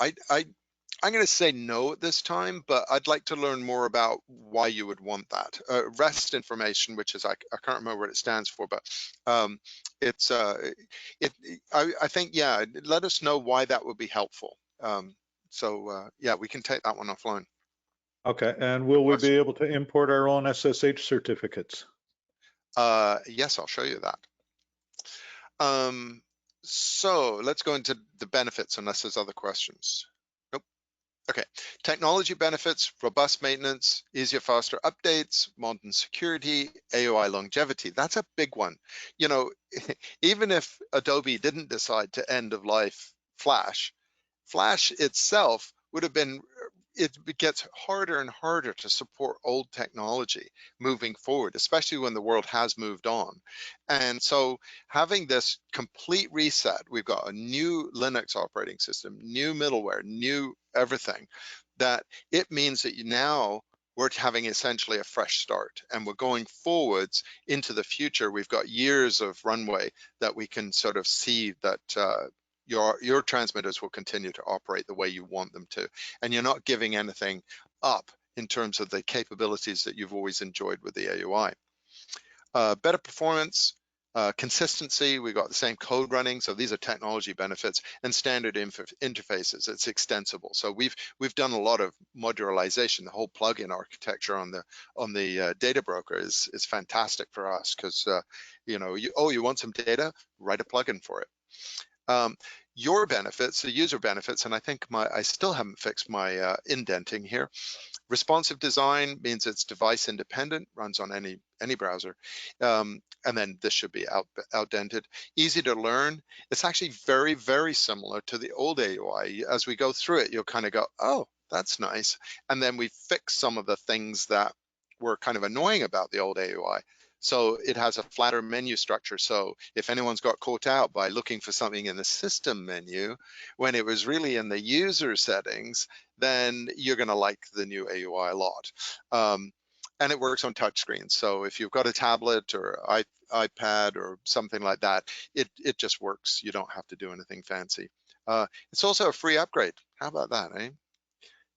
I'm going to say no at this time, but I'd like to learn more about why you would want that. REST information, which is, I can't remember what it stands for, but I think, yeah, let us know why that would be helpful. Yeah, we can take that one offline. Okay, and will we be able to import our own SSH certificates? Yes, I'll show you that. So let's go into the benefits unless there's other questions. Nope. Okay, technology benefits, robust maintenance, easier, faster updates, modern security, AUI longevity. That's a big one. You know, even if Adobe didn't decide to end of life Flash itself would have been, it gets harder and harder to support old technology moving forward, especially when the world has moved on. And so having this complete reset, we've got a new Linux operating system, new middleware, new everything, that it means that now we're having essentially a fresh start, and we're going forwards into the future. We've got years of runway that we can sort of see that your transmitters will continue to operate the way you want them to, and you're not giving anything up in terms of the capabilities that you've always enjoyed with the AUI. Better performance, consistency, we've got the same code running, so these are technology benefits, and standard interfaces. It's extensible. So we've done a lot of modularization. The whole plugin architecture on the data broker is fantastic for us, because you know, you want some data, write a plugin for it. Your benefits, the user benefits, and I think I still haven't fixed my indenting here. Responsive design means it's device independent, runs on any browser, and then this should be outdented. Easy to learn. It's actually very, very similar to the old AUI. As we go through it, you'll kind of go, oh, that's nice. And then we fix some of the things that were kind of annoying about the old AUI. So it has a flatter menu structure. So if anyone's got caught out by looking for something in the system menu when it was really in the user settings, then you're going to like the new AUI a lot. And it works on touchscreens. So if you've got a tablet or iPad or something like that, it just works. You don't have to do anything fancy. It's also a free upgrade. How about that, eh?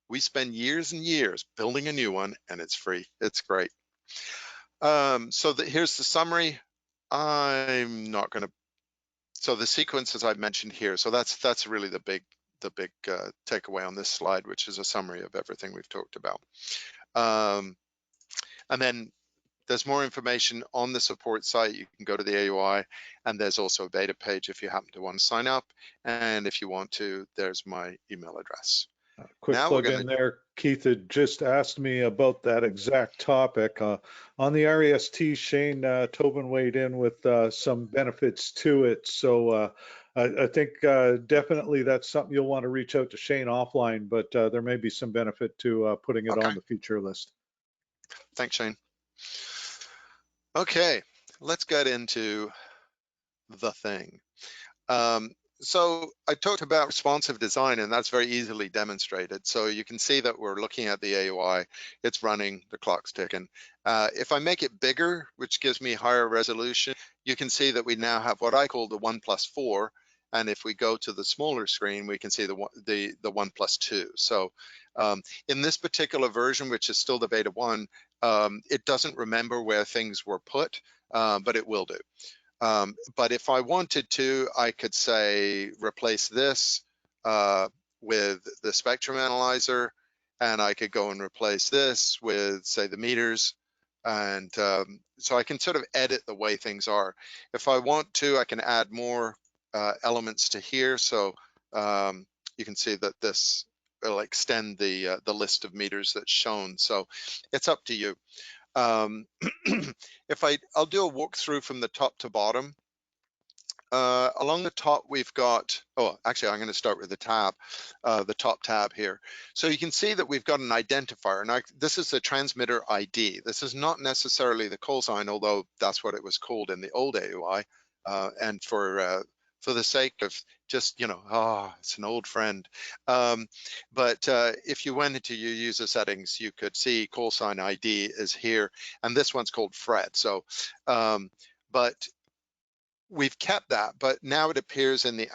We spend years and years building a new one, and it's free. It's great. So here's the summary. I'm not going to. So the sequences I've mentioned here. So that's really the big takeaway on this slide, which is a summary of everything we've talked about. And then there's more information on the support site. You can go to the AUI, and there's also a beta page if you happen to want to sign up. And if you want to, there's my email address. Quick Now plug in there. Keith had just asked me about that exact topic. On the REST, Shane Tobin weighed in with some benefits to it. So I think definitely that's something you'll want to reach out to Shane offline, but there may be some benefit to putting it Okay, on the feature list. thanks, Shane. Okay, let's get into the thing. So I talked about responsive design, and that's very easily demonstrated. So you can see that we're looking at the AUI, it's running, the clock's ticking. If I make it bigger, which gives me higher resolution, you can see that we now have what I call the 1+4. And if we go to the smaller screen, we can see the 1+2. So in this particular version, which is still the beta 1, it doesn't remember where things were put, but it will do. But if I wanted to, I could say replace this with the spectrum analyzer, and I could go and replace this with, say, the meters. And so I can sort of edit the way things are. If I want to, I can add more elements to here. So you can see that this will extend the list of meters that's shown. So it's up to you. If I'll do a walkthrough from the top to bottom. Along the top, we've got, oh, actually, I'm going to start with the tab, the top tab here. So you can see that we've got an identifier. Now, this is the transmitter ID. This is not necessarily the call sign, although that's what it was called in the old AUI. And for the sake of just, you know, it's an old friend. But if you went into your user settings, you could see call sign ID is here, and this one's called Fred. So, but we've kept that, but now it appears in the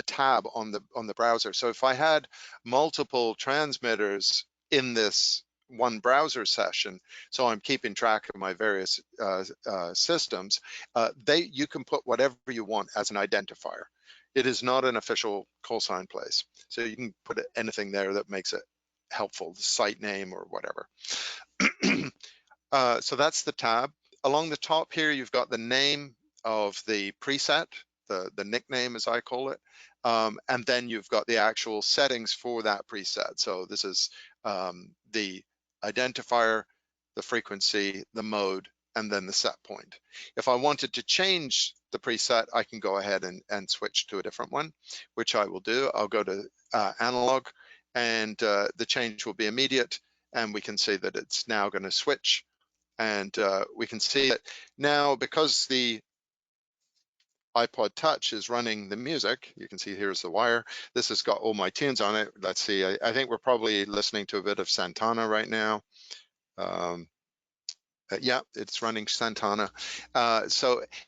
tab on the browser. So if I had multiple transmitters in this one browser session, so I'm keeping track of my various systems, you can put whatever you want as an identifier. It is not an official call sign place, so you can put anything there that makes it helpful, the site name or whatever. So that's the tab. Along the top here, you've got the name of the preset, the nickname as I call it, and then you've got the actual settings for that preset. So this is the identifier, the frequency, the mode, and then the set point. If I wanted to change the preset, I can go ahead and switch to a different one, which I will do. I'll go to analog, and the change will be immediate, and we can see that it's now going to switch. And we can see that now, because the iPod Touch is running the music, you can see here's the wire. This has got all my tunes on it. Let's see, I think we're probably listening to a bit of Santana right now. Yeah, it's running Santana. And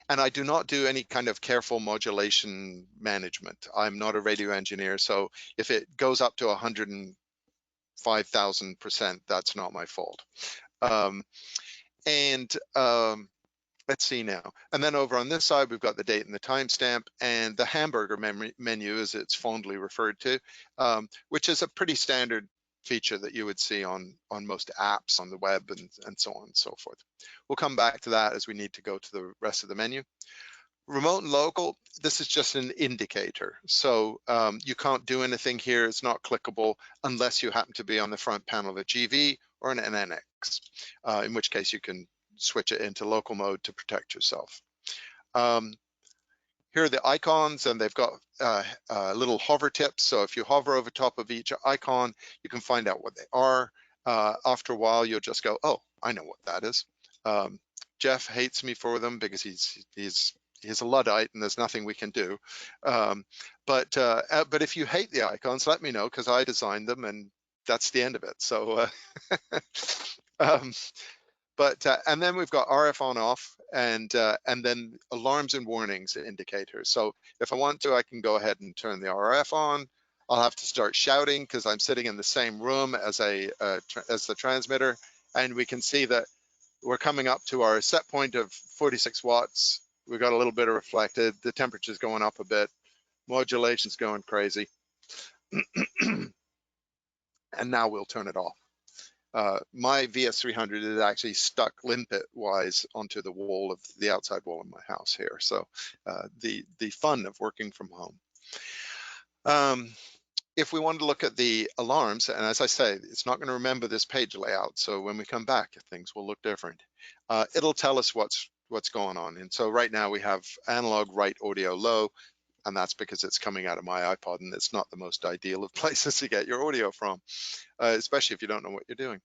I do not do any kind of careful modulation management. I'm not a radio engineer, so if it goes up to 105,000%, that's not my fault. Let's see now. And then over on this side, we've got the date and the timestamp, and the hamburger menu, as it's fondly referred to, which is a pretty standard feature that you would see on most apps on the web and so on and so forth. We'll come back to that as we need to go to the rest of the menu. Remote and local, this is just an indicator. So you can't do anything here. It's not clickable unless you happen to be on the front panel of a GV or an NX, in which case you can switch it into local mode to protect yourself. Here are the icons, and they've got little hover tips. So if you hover over top of each icon, you can find out what they are. After a while, you'll just go, oh, I know what that is. Jeff hates me for them because he's a Luddite and there's nothing we can do. But if you hate the icons, let me know, because I designed them and that's the end of it. So and then we've got RF on off, and then alarms and warnings indicators. So if I want to, I can go ahead and turn the RF on. I'll have to start shouting because I'm sitting in the same room as the transmitter, and we can see that we're coming up to our set point of 46 watts. We've got a little bit of reflected. The temperature's going up a bit. Modulation's going crazy. And now we'll turn it off. My VS300 is actually stuck limpet wise onto the wall of the outside wall of my house here. So the fun of working from home. If we want to look at the alarms, and as I say, it's not going to remember this page layout. So when we come back, things will look different. It'll tell us what's going on. And so right now we have analog write audio low, and that's because it's coming out of my iPod, and it's not the most ideal of places to get your audio from, especially if you don't know what you're doing.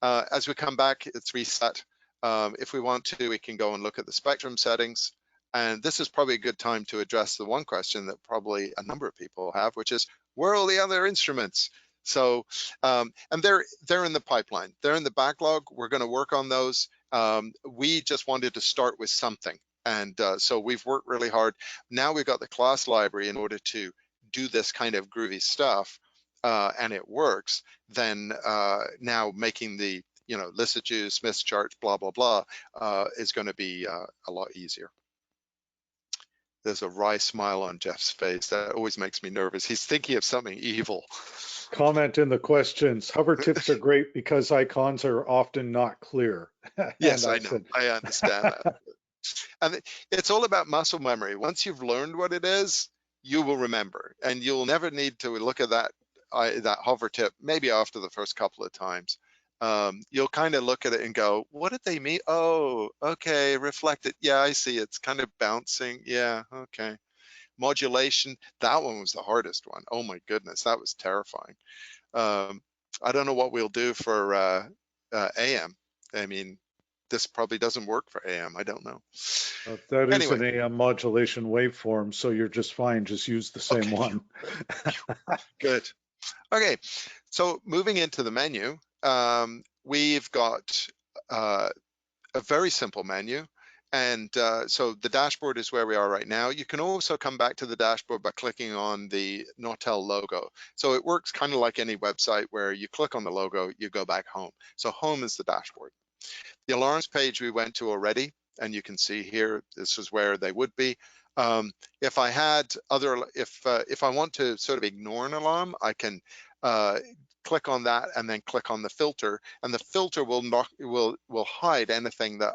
As we come back, it's reset. If we want to, we can go and look at the spectrum settings. And this is probably a good time to address the one question that probably a number of people have, which is, where are all the other instruments? So, and they're in the pipeline. They're in the backlog. We're going to work on those. We just wanted to start with something. And so we've worked really hard. Now we've got the class library in order to do this kind of groovy stuff, and it works. Then now making the, Lissajous, Smith's charts, blah, blah, blah, is going to be a lot easier. There's a wry smile on Jeff's face. That always makes me nervous. He's thinking of something evil. Comment in the questions. Hover tips are great because icons are often not clear. Yes, I know. I understand that. And it's all about muscle memory. Once you've learned what it is, you will remember, and you'll never need to look at that hover tip, maybe after the first couple of times. You'll kind of look at it and go, what did they mean? Oh, okay, reflect it. Yeah, I see. It's kind of bouncing. Yeah, okay. Modulation, that one was the hardest one. Oh my goodness, that was terrifying. I don't know what we'll do for AM. I mean, this probably doesn't work for AM. I don't know. That is Anyway. an AM modulation waveform, so you're just fine. Just use the same one. Good. Okay, so moving into the menu, we've got a very simple menu. And so the dashboard is where we are right now. You can also come back to the dashboard by clicking on the Nautel logo. So it works kind of like any website where you click on the logo, you go back home. So home is the dashboard. The alarms page we went to already, and you can see here, this is where they would be. If I had other, if I want to sort of ignore an alarm, I can click on that and then click on the filter, and the filter will hide anything that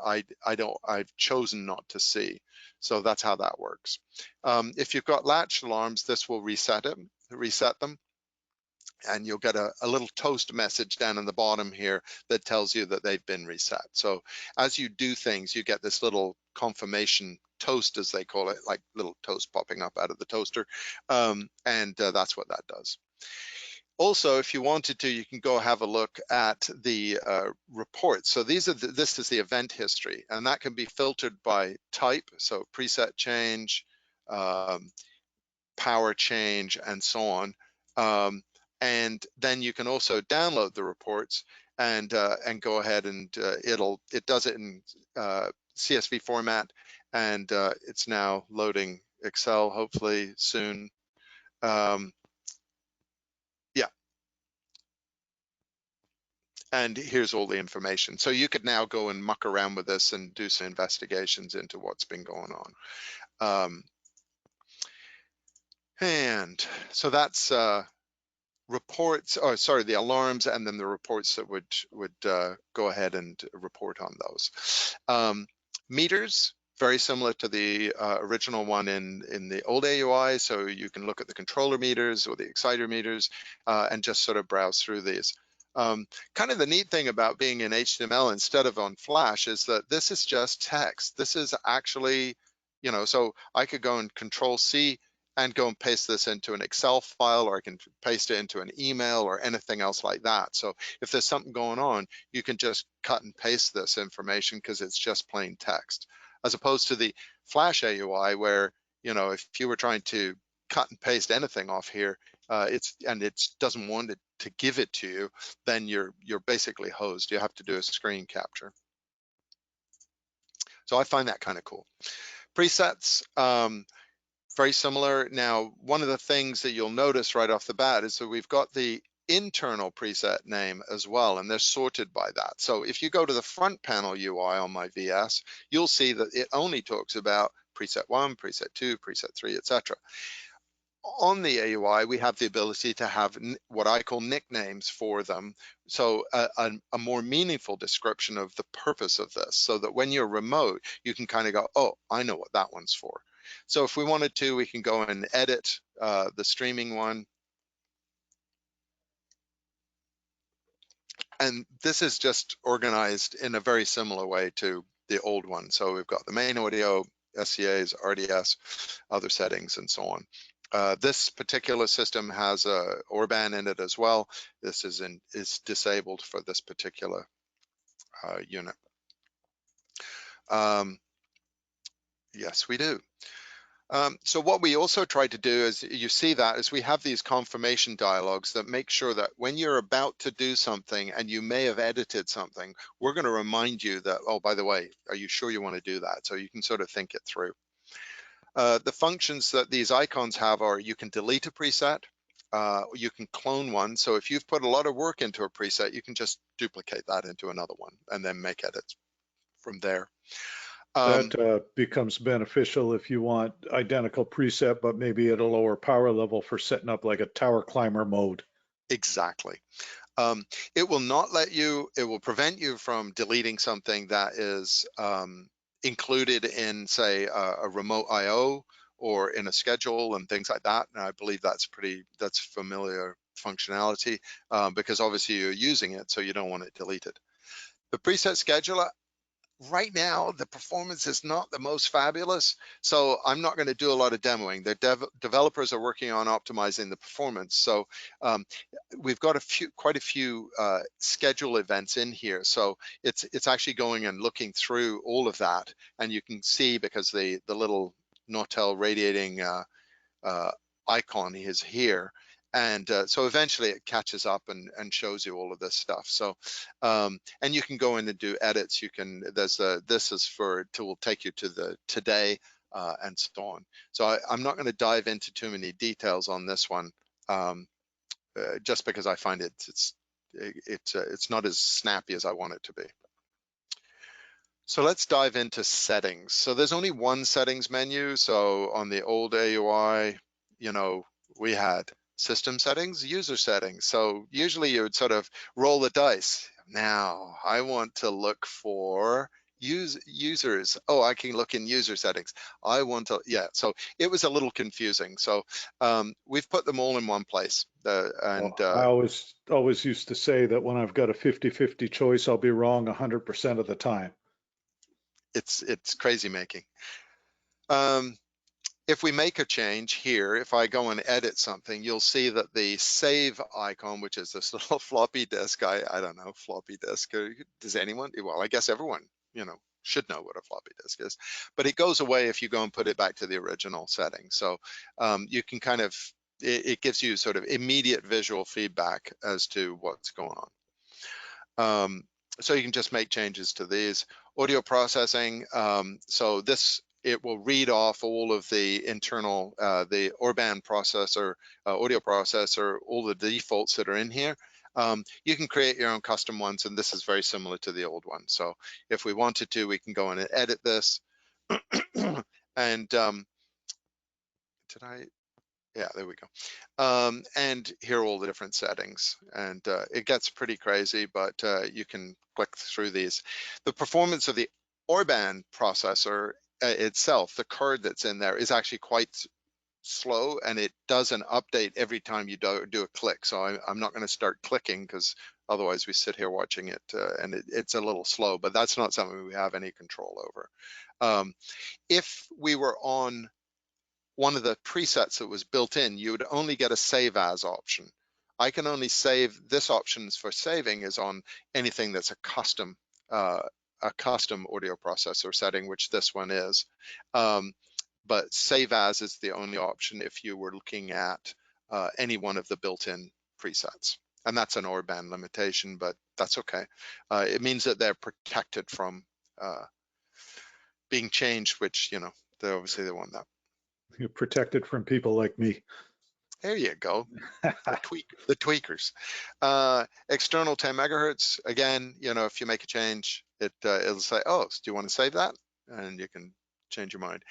I've chosen not to see. So that's how that works. If you've got latch alarms, this will reset them, and you'll get a little toast message down in the bottom here that tells you that they've been reset. So as you do things, you get this little confirmation toast, as they call it, like little toast popping up out of the toaster, and that's what that does. Also, if you wanted to, you can go have a look at the reports. So this is the event history, and that can be filtered by type, so preset change, power change, and so on. And then you can also download the reports and go ahead and it does it in CSV format, and it's now loading Excel hopefully soon. Yeah, and here's all the information. So you could now go and muck around with this and do some investigations into what's been going on. And so that's reports, or sorry, the alarms, and then the reports that would go ahead and report on those. Meters, very similar to the original one in the old AUI, so you can look at the controller meters or the exciter meters and just sort of browse through these. Kind of the neat thing about being in HTML instead of on Flash is that this is just text. This is actually, so I could go and Control-C and go and paste this into an Excel file, or I can paste it into an email or anything else like that. So if there's something going on, you can just cut and paste this information because it's just plain text, as opposed to the Flash AUI where, if you were trying to cut and paste anything off here, it doesn't want it to give it to you, then you're basically hosed. You have to do a screen capture. So I find that kind of cool. Presets, very similar. Now, one of the things that you'll notice right off the bat is that we've got the internal preset name as well, and they're sorted by that. So if you go to the front panel UI on my VS, you'll see that it only talks about preset 1, preset 2, preset 3, etc. On the AUI, we have the ability to have what I call nicknames for them. So a more meaningful description of the purpose of this, so that when you're remote, you can kind of go, oh, I know what that one's for. So if we wanted to, we can go and edit the streaming one. And this is just organized in a very similar way to the old one. So we've got the main audio, SCAs, RDS, other settings, and so on. This particular system has a ORBAN in it as well. This is disabled for this particular unit. Yes, we do. So what we also try to do is, you see that, is we have these confirmation dialogues that make sure that when you're about to do something and you may have edited something, we're going to remind you that, oh, by the way, are you sure you want to do that? So you can sort of think it through. The functions that these icons have are, you can delete a preset, you can clone one. So if you've put a lot of work into a preset, you can just duplicate that into another one and then make edits from there. That becomes beneficial if you want identical preset, but maybe at a lower power level for setting up like a tower climber mode. Exactly. It will not let you, it will prevent you from deleting something that is included in, say, a remote IO or in a schedule and things like that. And I believe that's familiar functionality because obviously you're using it, so you don't want it deleted. The preset scheduler, right now, the performance is not the most fabulous, so I'm not going to do a lot of demoing. The developers are working on optimizing the performance. So we've got quite a few schedule events in here. So it's actually going and looking through all of that, and you can see, because the little Nautel radiating icon is here. And so eventually it catches up and shows you all of this stuff. So, and you can go in and do edits. You can, this is for, will take you to the today and so on. So I'm not going to dive into too many details on this one, just because I find it's not as snappy as I want it to be. So let's dive into settings. So there's only one settings menu. So on the old AUI, you know, we had system settings, user settings. So usually you would sort of roll the dice. Now I want to look for users. Oh, I can look in user settings. I want to, yeah. So it was a little confusing. So we've put them all in one place. I always used to say that when I've got a 50-50 choice, I'll be wrong 100% of the time. It's crazy making. If we make a change here, if I go and edit something, you'll see that the save icon, which is this little floppy disk, I don't know, floppy disk, does anyone? Well, I guess everyone, you know, should know what a floppy disk is, but it goes away if you go and put it back to the original setting. So you can kind of, it gives you sort of immediate visual feedback as to what's going on. So you can just make changes to these. Audio processing, so this, it will read off all of the internal, the ORBAN processor, audio processor, all the defaults that are in here. You can create your own custom ones, and this is very similar to the old one. So if we wanted to, we can go in and edit this. And yeah, there we go. And here are all the different settings, and it gets pretty crazy, but you can click through these. The performance of the ORBAN processor itself, the card that's in there, is actually quite slow, and it does an update every time you do a click. So I'm not going to start clicking, because otherwise we sit here watching it, and it's a little slow, but that's not something we have any control over. If we were on one of the presets that was built in, you would only get a save as option. I can only save, this options for saving is on anything that's a custom audio processor setting, which this one is. But save as is the only option if you were looking at any one of the built-in presets. And that's an ORBAN limitation, but that's okay. It means that they're protected from being changed, which, you know, they obviously want that. You're protected from people like me. There you go. The tweakers. External 10 megahertz. Again, you know, if you make a change, it'll say, oh, do you want to save that? And you can change your mind.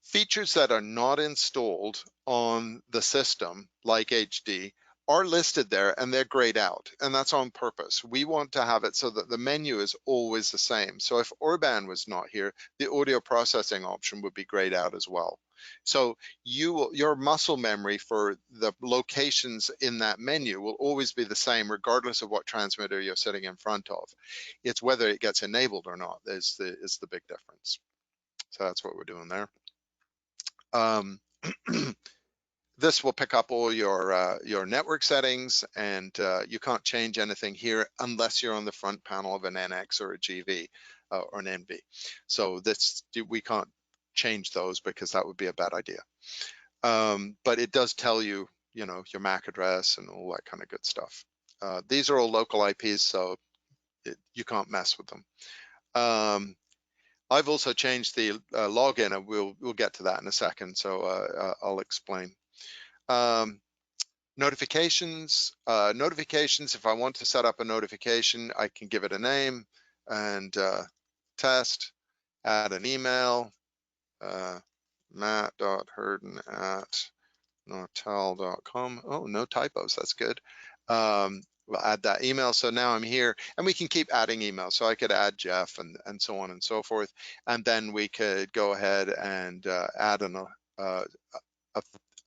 Features that are not installed on the system, like HD, are listed there, and they're grayed out, and that's on purpose. We want to have it so that the menu is always the same. So if ORBAN was not here, the audio processing option would be grayed out as well. So your muscle memory for the locations in that menu will always be the same, regardless of what transmitter you're sitting in front of. It's whether it gets enabled or not is the big difference. So that's what we're doing there. This will pick up all your network settings, and you can't change anything here unless you're on the front panel of an NX or a GV or an NV. So we can't change those because that would be a bad idea. But it does tell you, your MAC address and all that kind of good stuff. These are all local IPs, so you can't mess with them. I've also changed the login, and we'll get to that in a second. So I'll explain. Notifications. Notifications, if I want to set up a notification, I can give it a name and test, add an email, matt.herdon@nautel.com. Oh, no typos, that's good. We'll add that email. So now I'm here, and we can keep adding emails. So I could add Jeff and so on and so forth. And then we could go ahead and add a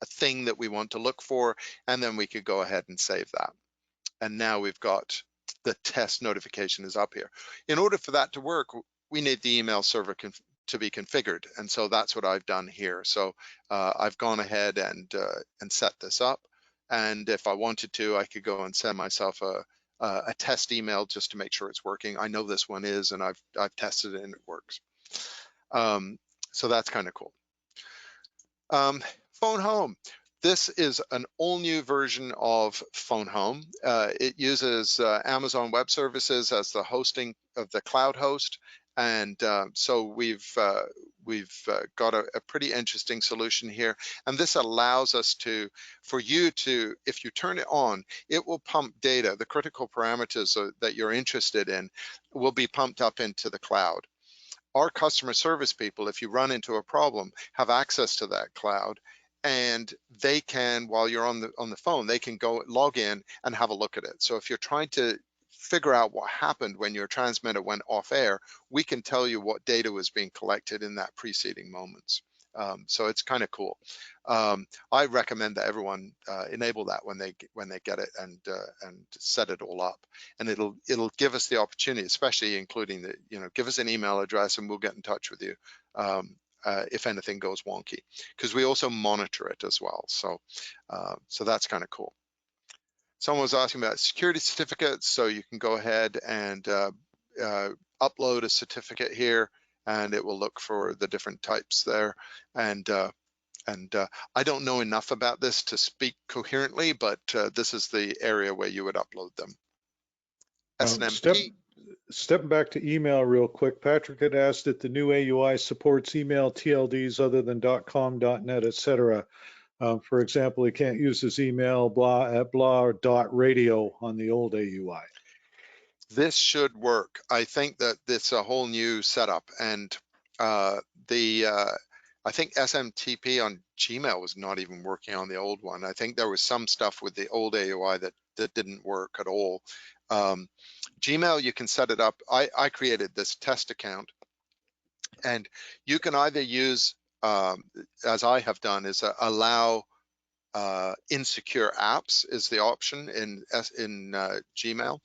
thing that we want to look for, and then we could go ahead and save that. And now we've got the test notification is up here. In order for that to work, we need the email server to be configured, and so that's what I've done here. So I've gone ahead and set this up, and if I wanted to, I could go and send myself a test email just to make sure it's working. I know this one is, and I've tested it and it works. So that's kind of cool. Phone Home. This is an all-new version of Phone Home. It uses Amazon Web Services as the hosting of the cloud host, and so we've got a pretty interesting solution here. And this allows us for you to, if you turn it on, it will pump data. The critical parameters that you're interested in will be pumped up into the cloud. Our customer service people, if you run into a problem, have access to that cloud, and they can, while you're on the phone, they can go log in and have a look at it. So if you're trying to figure out what happened when your transmitter went off air, we can tell you what data was being collected in that preceding moments. So it's kind of cool. I recommend that everyone enable that when they get it and set it all up, and it'll give us the opportunity, especially including the give us an email address and we'll get in touch with you if anything goes wonky, because we also monitor it as well. So so that's kind of cool. Someone was asking about security certificates, so you can go ahead and upload a certificate here, and it will look for the different types there. And I don't know enough about this to speak coherently, but this is the area where you would upload them. Snmp. Stepping back to email real quick, Patrick had asked if the new AUI supports email TLDs other than .com, .net, etc. For example, he can't use his email at blah.radio on the old AUI. This should work. I think that it's a whole new setup, and I think SMTP on Gmail was not even working on the old one. I think there was some stuff with the old AUI that didn't work at all. Gmail, you can set it up. I created this test account, and you can either use, as I have done, is allow insecure apps is the option in Gmail.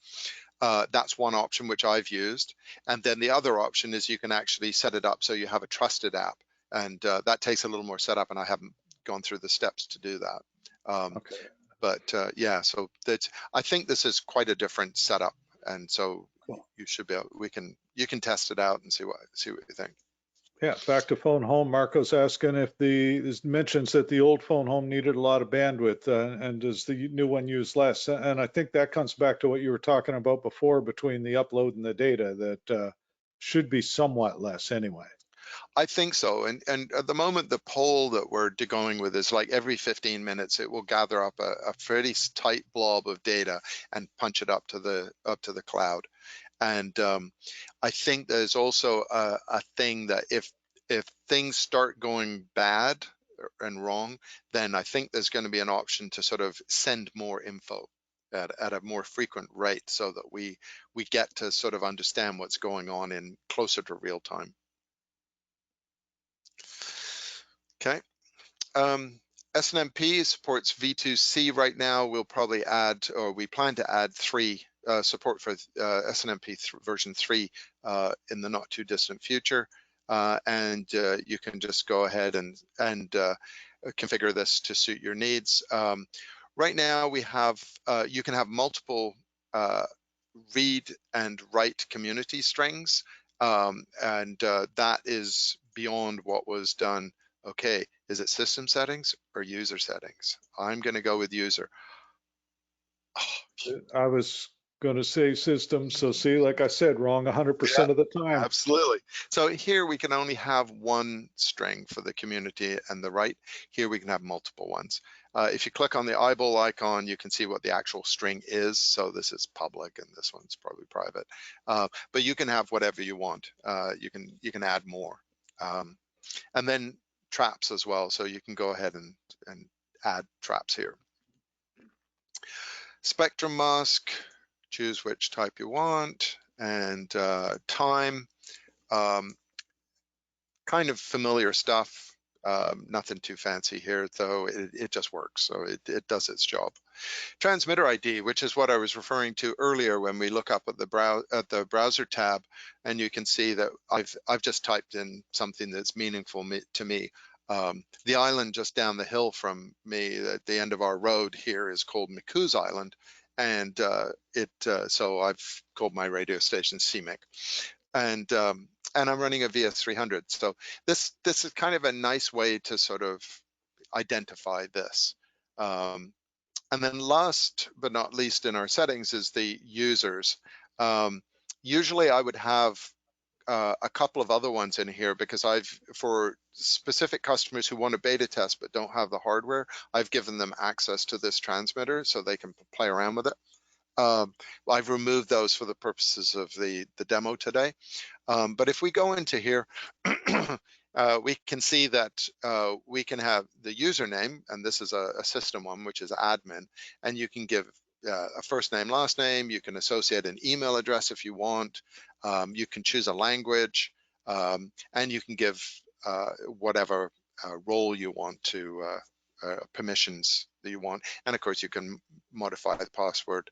That's one option which I've used, and then the other option is you can actually set it up so you have a trusted app, and that takes a little more setup, and I haven't gone through the steps to do that. Okay. But yeah, so I think this is quite a different setup, and so cool. You should be able, you can test it out and see what you think. Yeah, back to Phone Home. Marco's asking if this mentions that the old Phone Home needed a lot of bandwidth, and does the new one use less? And I think that comes back to what you were talking about before between the upload and the data, that should be somewhat less anyway. I think so, and at the moment the poll that we're going with is like every 15 minutes it will gather up a fairly tight blob of data and punch it up to the cloud. And I think there's also a thing that if things start going bad and wrong, then I think there's going to be an option to sort of send more info at a more frequent rate, so that we get to sort of understand what's going on in closer to real time. Okay. Snmp supports V2c right now. We'll probably add, or we plan to add 3 support for Snmp version 3 in the not too distant future. and you can just go ahead and configure this to suit your needs. Right now we have, you can have multiple read and write community strings, and that is beyond what was done. Okay, is it system settings or user settings? I'm going to go with user. Oh, I was going to say system. So see, like I said, wrong 100% of the time. absolutely. So here we can only have one string for the community and the write. Here we can have multiple ones. If you click on the eyeball icon, you can see what the actual string is. So this is public and this one's probably private. But you can have whatever you want. You can add more. And then traps as well. So you can go ahead and add traps here. Spectrum mask, choose which type you want, and time, kind of familiar stuff. Nothing too fancy here, though. It just works, so it does its job. Transmitter ID, which is what I was referring to earlier when we look up at the browser tab, and you can see that I've just typed in something that's meaningful to me. The island just down the hill from me at the end of our road here is called McCoos Island, and so I've called my radio station CMIC, and I'm running a VS300. So this is kind of a nice way to sort of identify this. And then last but not least in our settings is the users. Usually I would have a couple of other ones in here because for specific customers who want to beta test but don't have the hardware, I've given them access to this transmitter so they can play around with it. I've removed those for the purposes of the demo today. But if we go into here, we can see that we can have the username, and this is a system one, which is admin, and you can give a first name, last name. You can associate an email address if you want. You can choose a language, and you can give whatever role you want to, permissions that you want. And of course, you can modify the password.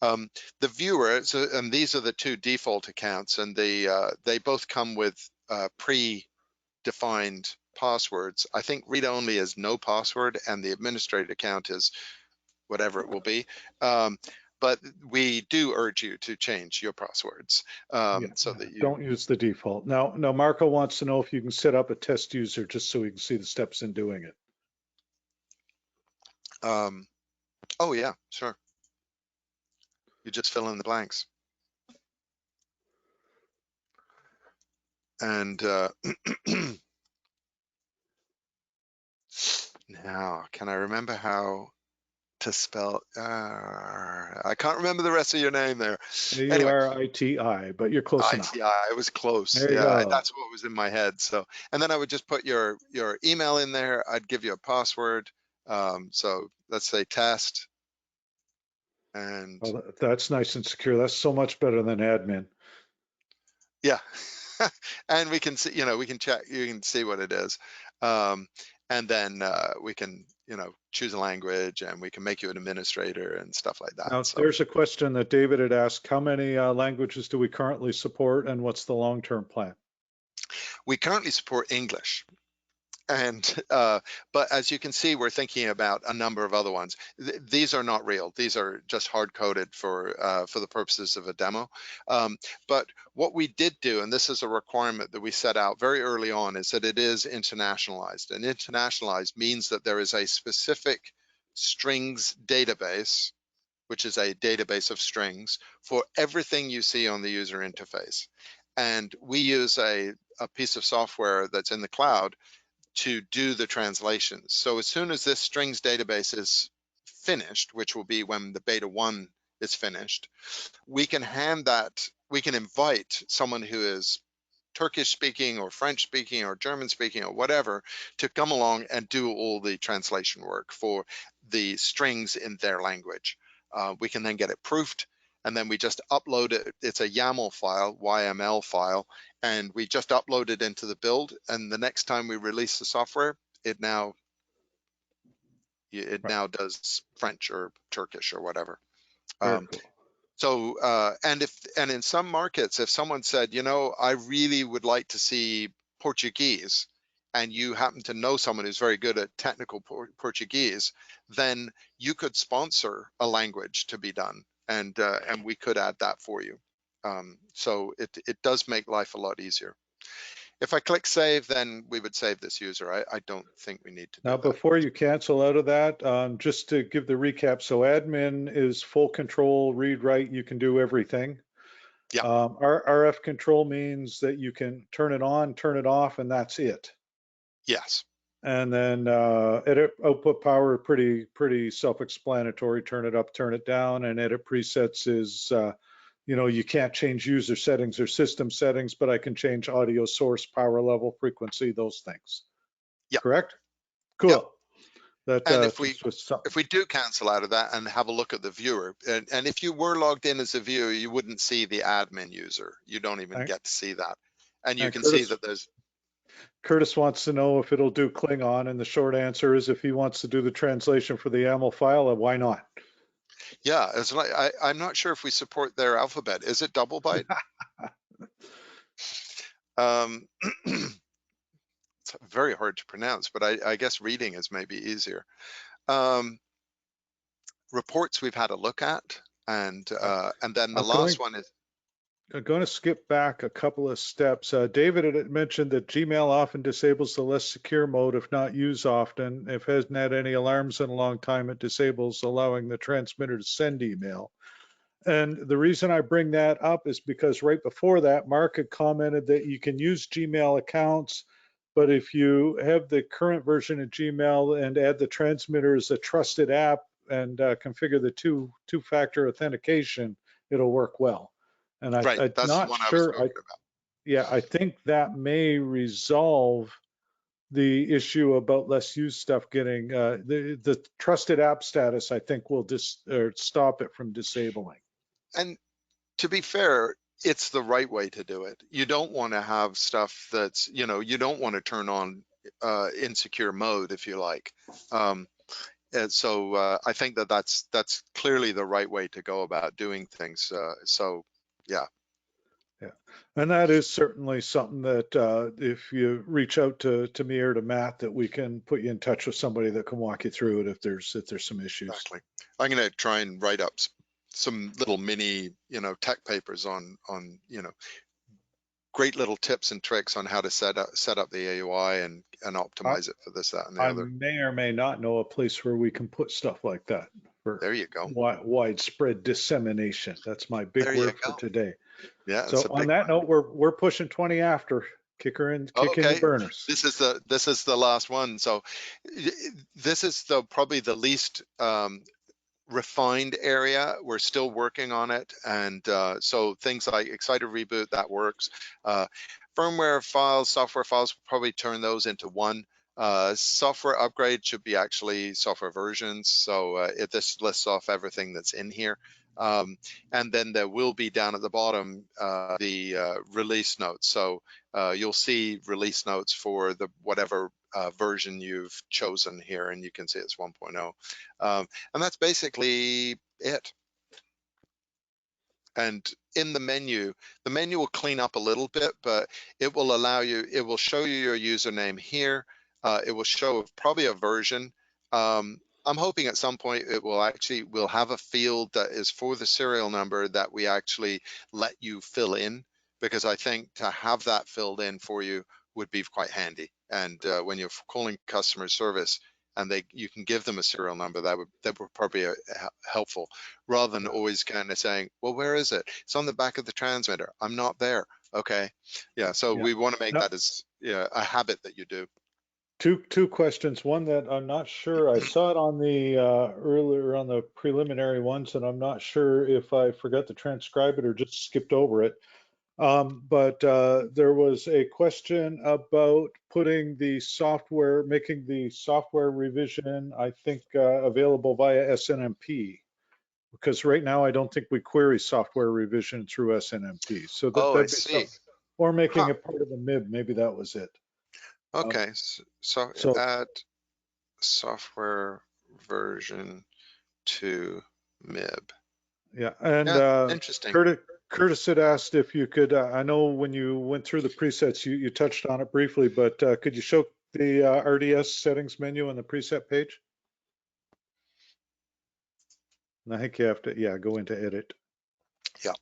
The viewer, and these are the two default accounts, and they both come with pre-defined passwords. I think read-only is no password, and the administrator account is whatever it will be. But we do urge you to change your passwords so that you don't use the default. Now Marco wants to know if you can set up a test user just so we can see the steps in doing it. Oh yeah, sure. You just fill in the blanks. And now, can I remember how to spell? I can't remember the rest of your name there. AURITI, but you're close enough. ITI, I was close. There you Yeah, go. that's what was in my head. So, and then I would just put your email in there. I'd give you a password. So let's say test. And well, that's nice and secure. That's so much better than admin. yeah. And we can see, we can check, you can see what it is. And then we can, choose a language, and we can make you an administrator and stuff like that. Now, So there's a question that David had asked, how many languages do we currently support, and what's the long-term plan? we currently support English. And but as you can see, we're thinking about a number of other ones. These are not real. These are just hard-coded for the purposes of a demo. But what we did do, and this is a requirement that we set out very early on, is that it is internationalized. And internationalized means that there is a specific strings database, which is a database of strings, for everything you see on the user interface. And we use a piece of software that's in the cloud to do the translations. So as soon as this strings database is finished, which will be when the beta 1 is finished, we can invite someone who is Turkish speaking or French speaking or German speaking or whatever to come along and do all the translation work for the strings in their language. We can then get it proofed, and then we just upload it. It's a YAML file, YML file, and we just upload it into the build. And the next time we release the software, it now does French or Turkish or whatever. Very cool. So, and in some markets, if someone said, you know, I really would like to see Portuguese, and you happen to know someone who's very good at technical Portuguese, then you could sponsor a language to be done, and we could add that for you. So it does make life a lot easier. If I click save, then we would save this user. I don't think we need to do Now, that. before you cancel out of that, just to give the recap, so admin is full control, read, write, you can do everything. Yeah. Our RF control means that you can turn it on, turn it off, and that's it. Yes. And then edit output power, pretty self-explanatory. Turn it up, turn it down, and edit presets is, you know, you can't change user settings or system settings, but I can change audio source, power level, frequency, those things. Yeah. Correct? Cool. Yep. That And if we do cancel out of that and have a look at the viewer, and if you were logged in as a viewer, you wouldn't see the admin user. You don't even get to see that. And you can see that there's... Curtis wants to know if it'll do Klingon, and the short answer is if he wants to do the translation for the YAML file, why not? Yeah, it's like I'm not sure if we support their alphabet. Is it double byte? It's very hard to pronounce, but I guess reading is maybe easier. Reports we've had a look at, and then the last one is... I'm going to skip back a couple of steps. David had mentioned that Gmail often disables the less secure mode if not used often. If it hasn't had any alarms in a long time, it disables allowing the transmitter to send email. And the reason I bring that up is because right before that, Mark had commented that you can use Gmail accounts, but if you have the current version of Gmail and add the transmitter as a trusted app and configure the two-factor authentication, it'll work well. And I'm that's not the one sure. I was talking about. Yeah, I think that may resolve the issue about less used stuff getting the trusted app status. I think will stop it from disabling. And to be fair, it's the right way to do it. You don't want to have stuff that's, you know, you don't want to turn on insecure mode, if you like. And so I think that's clearly the right way to go about doing things. So yeah. Yeah, and that is certainly something that if you reach out to me or to Matt, that we can put you in touch with somebody that can walk you through it if there's some issues. Exactly. I'm going to try and write up some little mini, you know, tech papers on, you know, great little tips and tricks on how to set up the AUI and optimize it for this, that, and the other. I may or may not know a place where we can put stuff like that for there you go. Widespread dissemination. That's my big word for today. Yeah. So on that note, we're pushing 20 after. Kick in the burners. This is the last one. So this is probably the least refined area. We're still working on it, and so things like Exciter Reboot, that works. Firmware files, software files, we'll probably turn those into one. Software upgrade should be actually software versions. So this lists off everything that's in here. And then there will be down at the bottom the release notes. So you'll see release notes for the whatever version you've chosen here, and you can see it's 1.0. And that's basically it. And in the menu will clean up a little bit, but it will allow you, it will show you your username here. It will show probably a version. I'm hoping at some point it will actually, we'll have a field that is for the serial number that we actually let you fill in, because I think to have that filled in for you would be quite handy. And when you're calling customer service and you can give them a serial number, that would probably be helpful, rather than always kind of saying, well, where is it? It's on the back of the transmitter. I'm not there. Okay. Yeah. So we want to make that as a habit that you do. Two questions. One that I'm not sure, I saw it on the earlier on the preliminary ones, and I'm not sure if I forgot to transcribe it or just skipped over it. But there was a question about putting the software, making the software revision, I think, available via SNMP. Because right now I don't think we query software revision through SNMP. So that'd be something. Or making it part of the MIB, maybe that was it. Okay, so add software version to MIB. Yeah, and Yeah, interesting. Curtis had asked if you could, I know when you went through the presets, you touched on it briefly, but could you show the RDS settings menu on the preset page? And I think you have to, yeah, go into edit. Yeah.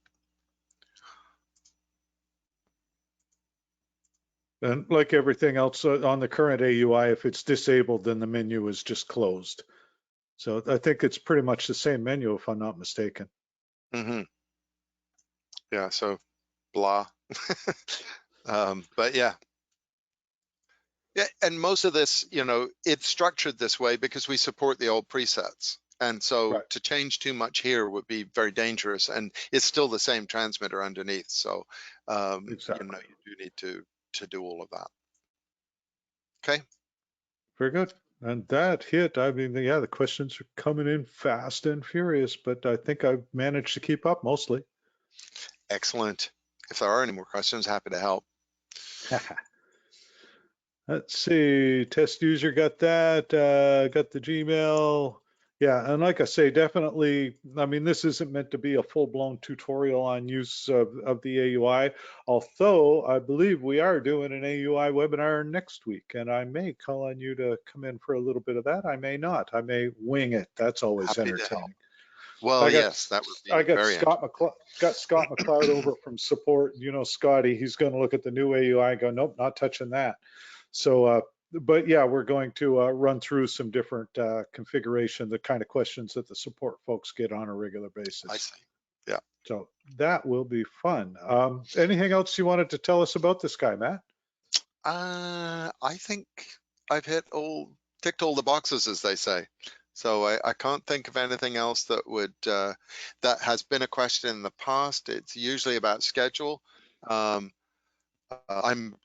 And like everything else on the current AUI, if it's disabled, then the menu is just closed. So I think it's pretty much the same menu, if I'm not mistaken. Mm-hmm. Yeah. So blah. But yeah. Yeah, and most of this, it's structured this way because we support the old presets. And so Right. to change too much here would be very dangerous, and it's still the same transmitter underneath. So, Exactly. you do need to do all of that. Okay. Very good. And that hit, I mean, yeah, the questions are coming in fast and furious, but I think I've managed to keep up mostly. Excellent. If there are any more questions, happy to help. Let's see, test user got that, got the Gmail. Yeah, and like I say, definitely, I mean, this isn't meant to be a full-blown tutorial on use of the AUI, although I believe we are doing an AUI webinar next week, and I may call on you to come in for a little bit of that. I may not. I may wing it. That's always Happy to help. entertaining. Well, yes, that would be very Scott McLeod over from support. You know, Scotty, he's going to look at the new AUI and go, nope, not touching that. So, but yeah, we're going to run through some different configuration, the kind of questions that the support folks get on a regular basis. I see. Yeah. So that will be fun. Anything else you wanted to tell us about this guy, Matt? I think I've ticked all the boxes, as they say. So I can't think of anything else that would that has been a question in the past. It's usually about schedule. I am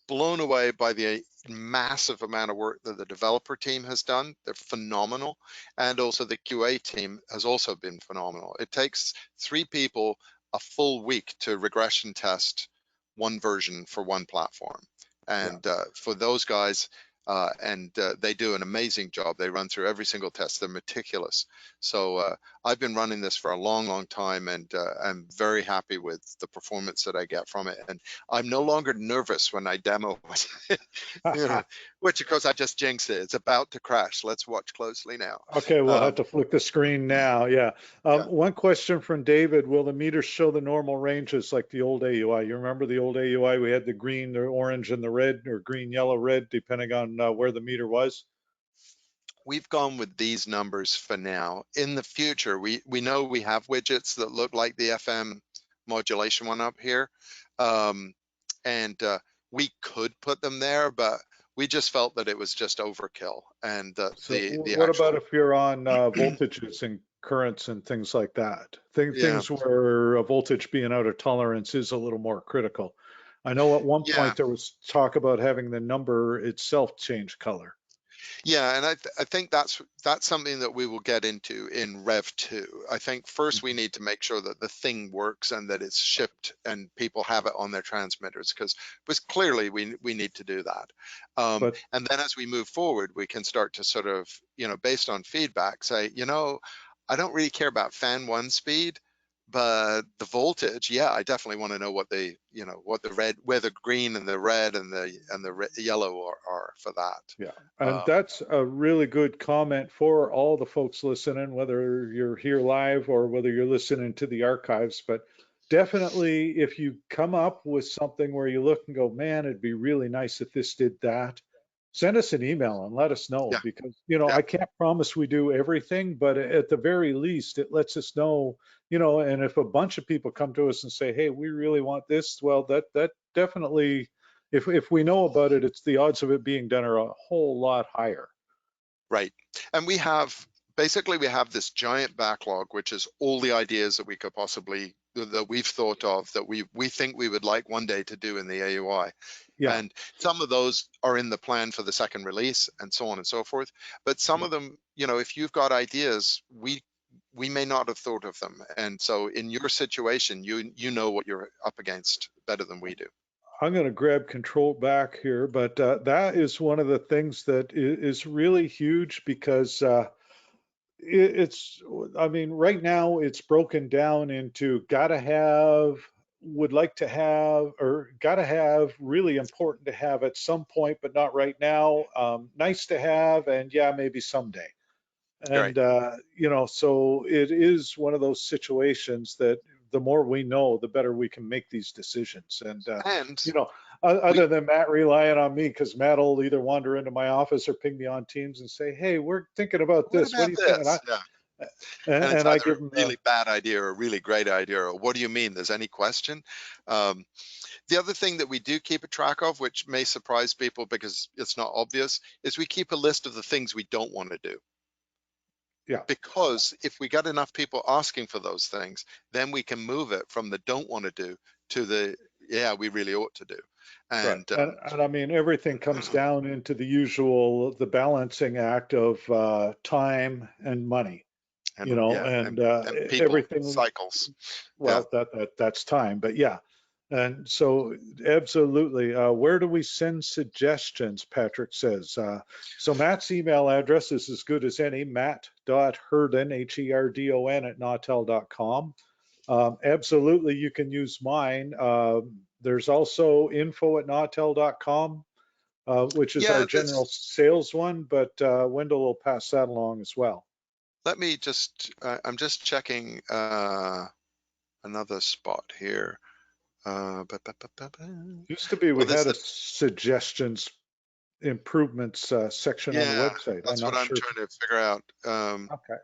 blown away by the massive amount of work that the developer team has done. They're phenomenal, and also the QA team has also been phenomenal. It takes 3 people a full week to regression test one version for one platform, and for those guys. They do an amazing job. They run through every single test. They're meticulous. So I've been running this for a long, long time, and I'm very happy with the performance that I get from it. And I'm no longer nervous when I demo it, which of course I just jinxed it. It's about to crash. Let's watch closely now. Okay, we'll have to flick the screen now. Yeah. One question from David: will the meters show the normal ranges like the old AUI? You remember the old AUI? We had the green, the orange, and the red, or green, yellow, red, depending on where the meter was. We've gone with these numbers for now. In the future, we know we have widgets that look like the FM modulation one up here, and we could put them there, but we just felt that it was just overkill. And What about if you're on voltages and currents and things like that? Things where a voltage being out of tolerance is a little more critical. I know at one point there was talk about having the number itself change color. Yeah, and I think that's something that we will get into in Rev 2. I think first we need to make sure that the thing works and that it's shipped and people have it on their transmitters, because clearly we need to do that. And then as we move forward, we can start to sort of, based on feedback, say, I don't really care about fan 1 speed, but the voltage, yeah, I definitely want to know what the red, where the green and the red and the yellow are for that. Yeah, and that's a really good comment for all the folks listening, whether you're here live or whether you're listening to the archives. But definitely, if you come up with something where you look and go, man, it'd be really nice if this did that, send us an email and let us know, because I can't promise we do everything, but at the very least it lets us know, and if a bunch of people come to us and say, hey, we really want this, well, that definitely, if we know about it, it's the odds of it being done are a whole lot higher. Right. And we have this giant backlog, which is all the ideas that we could possibly, that we've thought of, that we think we would like one day to do in the AUI. Yeah. And some of those are in the plan for the second release and so on and so forth. But some of them, if you've got ideas, we may not have thought of them. And so in your situation, you know what you're up against better than we do. I'm going to grab control back here, but that is one of the things that is really huge, because it's, I mean, right now it's broken down into gotta have, would like to have, or gotta have, really important to have at some point, but not right now. Nice to have, and yeah, maybe someday. Right. And, you know, so it is one of those situations that the more we know, the better we can make these decisions. And, And you know, we, other than Matt relying on me, because Matt will either wander into my office or ping me on Teams and say, hey, we're thinking about what this. What do about you think? this? Yeah. And it's And I either a give him the, really bad idea or a really great idea, or what do you mean? There's any question? Um, the other thing that we do keep a track of, which may surprise people because it's not obvious, is we keep a list of the things we don't want to do. yeah. Because if we got enough people asking for those things, then we can move it from the don't want to do to the, yeah, we really ought to do. Right. And And I mean, everything comes down into the usual, the balancing act of time and money, you know, yeah, and and people everything. cycles. Yeah. Well, that's time, but yeah. And so absolutely, where do we send suggestions? Patrick says. So Matt's email address is as good as any, matt.herdon, Herdon at nautel.com. Absolutely, you can use mine. There's also info@nautel.com, which is our Yeah, general sales one, but Wendell will pass that along as well. let me just, I'm just checking another spot here. Used to be we Well, had a suggestions improvements section on the yeah, website. I'm that's what not I'm sure. trying to figure out. Okay.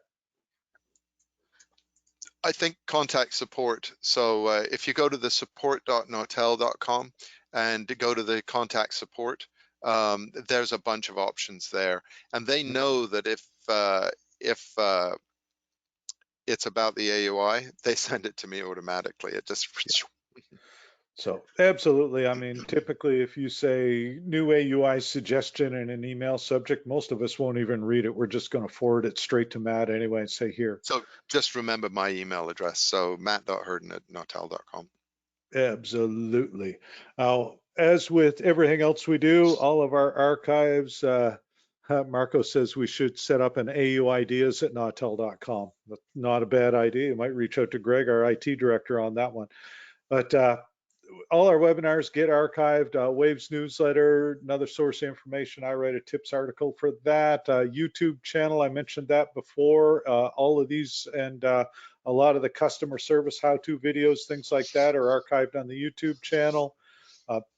I think contact support. So if you go to the support.nautel.com and go to the contact support, there's a bunch of options there, and they know that if it's about the AUI, they send it to me automatically. It just So absolutely. I mean, typically if you say new AUI suggestion in an email subject, most of us won't even read it. We're just going to forward it straight to Matt anyway and say here. So just remember my email address. So matt.herdon@nautel.com. Absolutely. As with everything else we do, all of our archives, Marco says we should set up an AU ideas at nautel.com. Not a bad idea. You might reach out to Greg, our IT director, on that one. But all our webinars get archived. Waves newsletter, another source of information. I write a tips article for that. YouTube channel, I mentioned that before. All of these and a lot of the customer service how-to videos, things like that, are archived on the YouTube channel.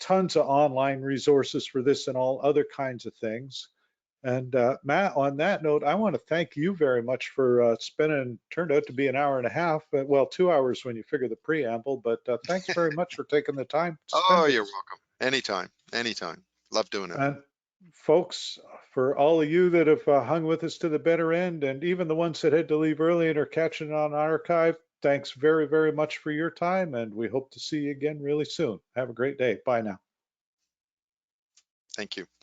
Tons of online resources for this and all other kinds of things. And Matt, on that note, I want to thank you very much for spending, turned out to be an hour and a half, well, 2 hours when you figure the preamble, but thanks very much for taking the time to spend Oh, with you're us. welcome. Anytime, anytime. Love doing it. And folks, for all of you that have hung with us to the better end, and even the ones that had to leave early and are catching on archive, thanks very, very much for your time, and we hope to see you again really soon. Have a great day. Bye now. Thank you.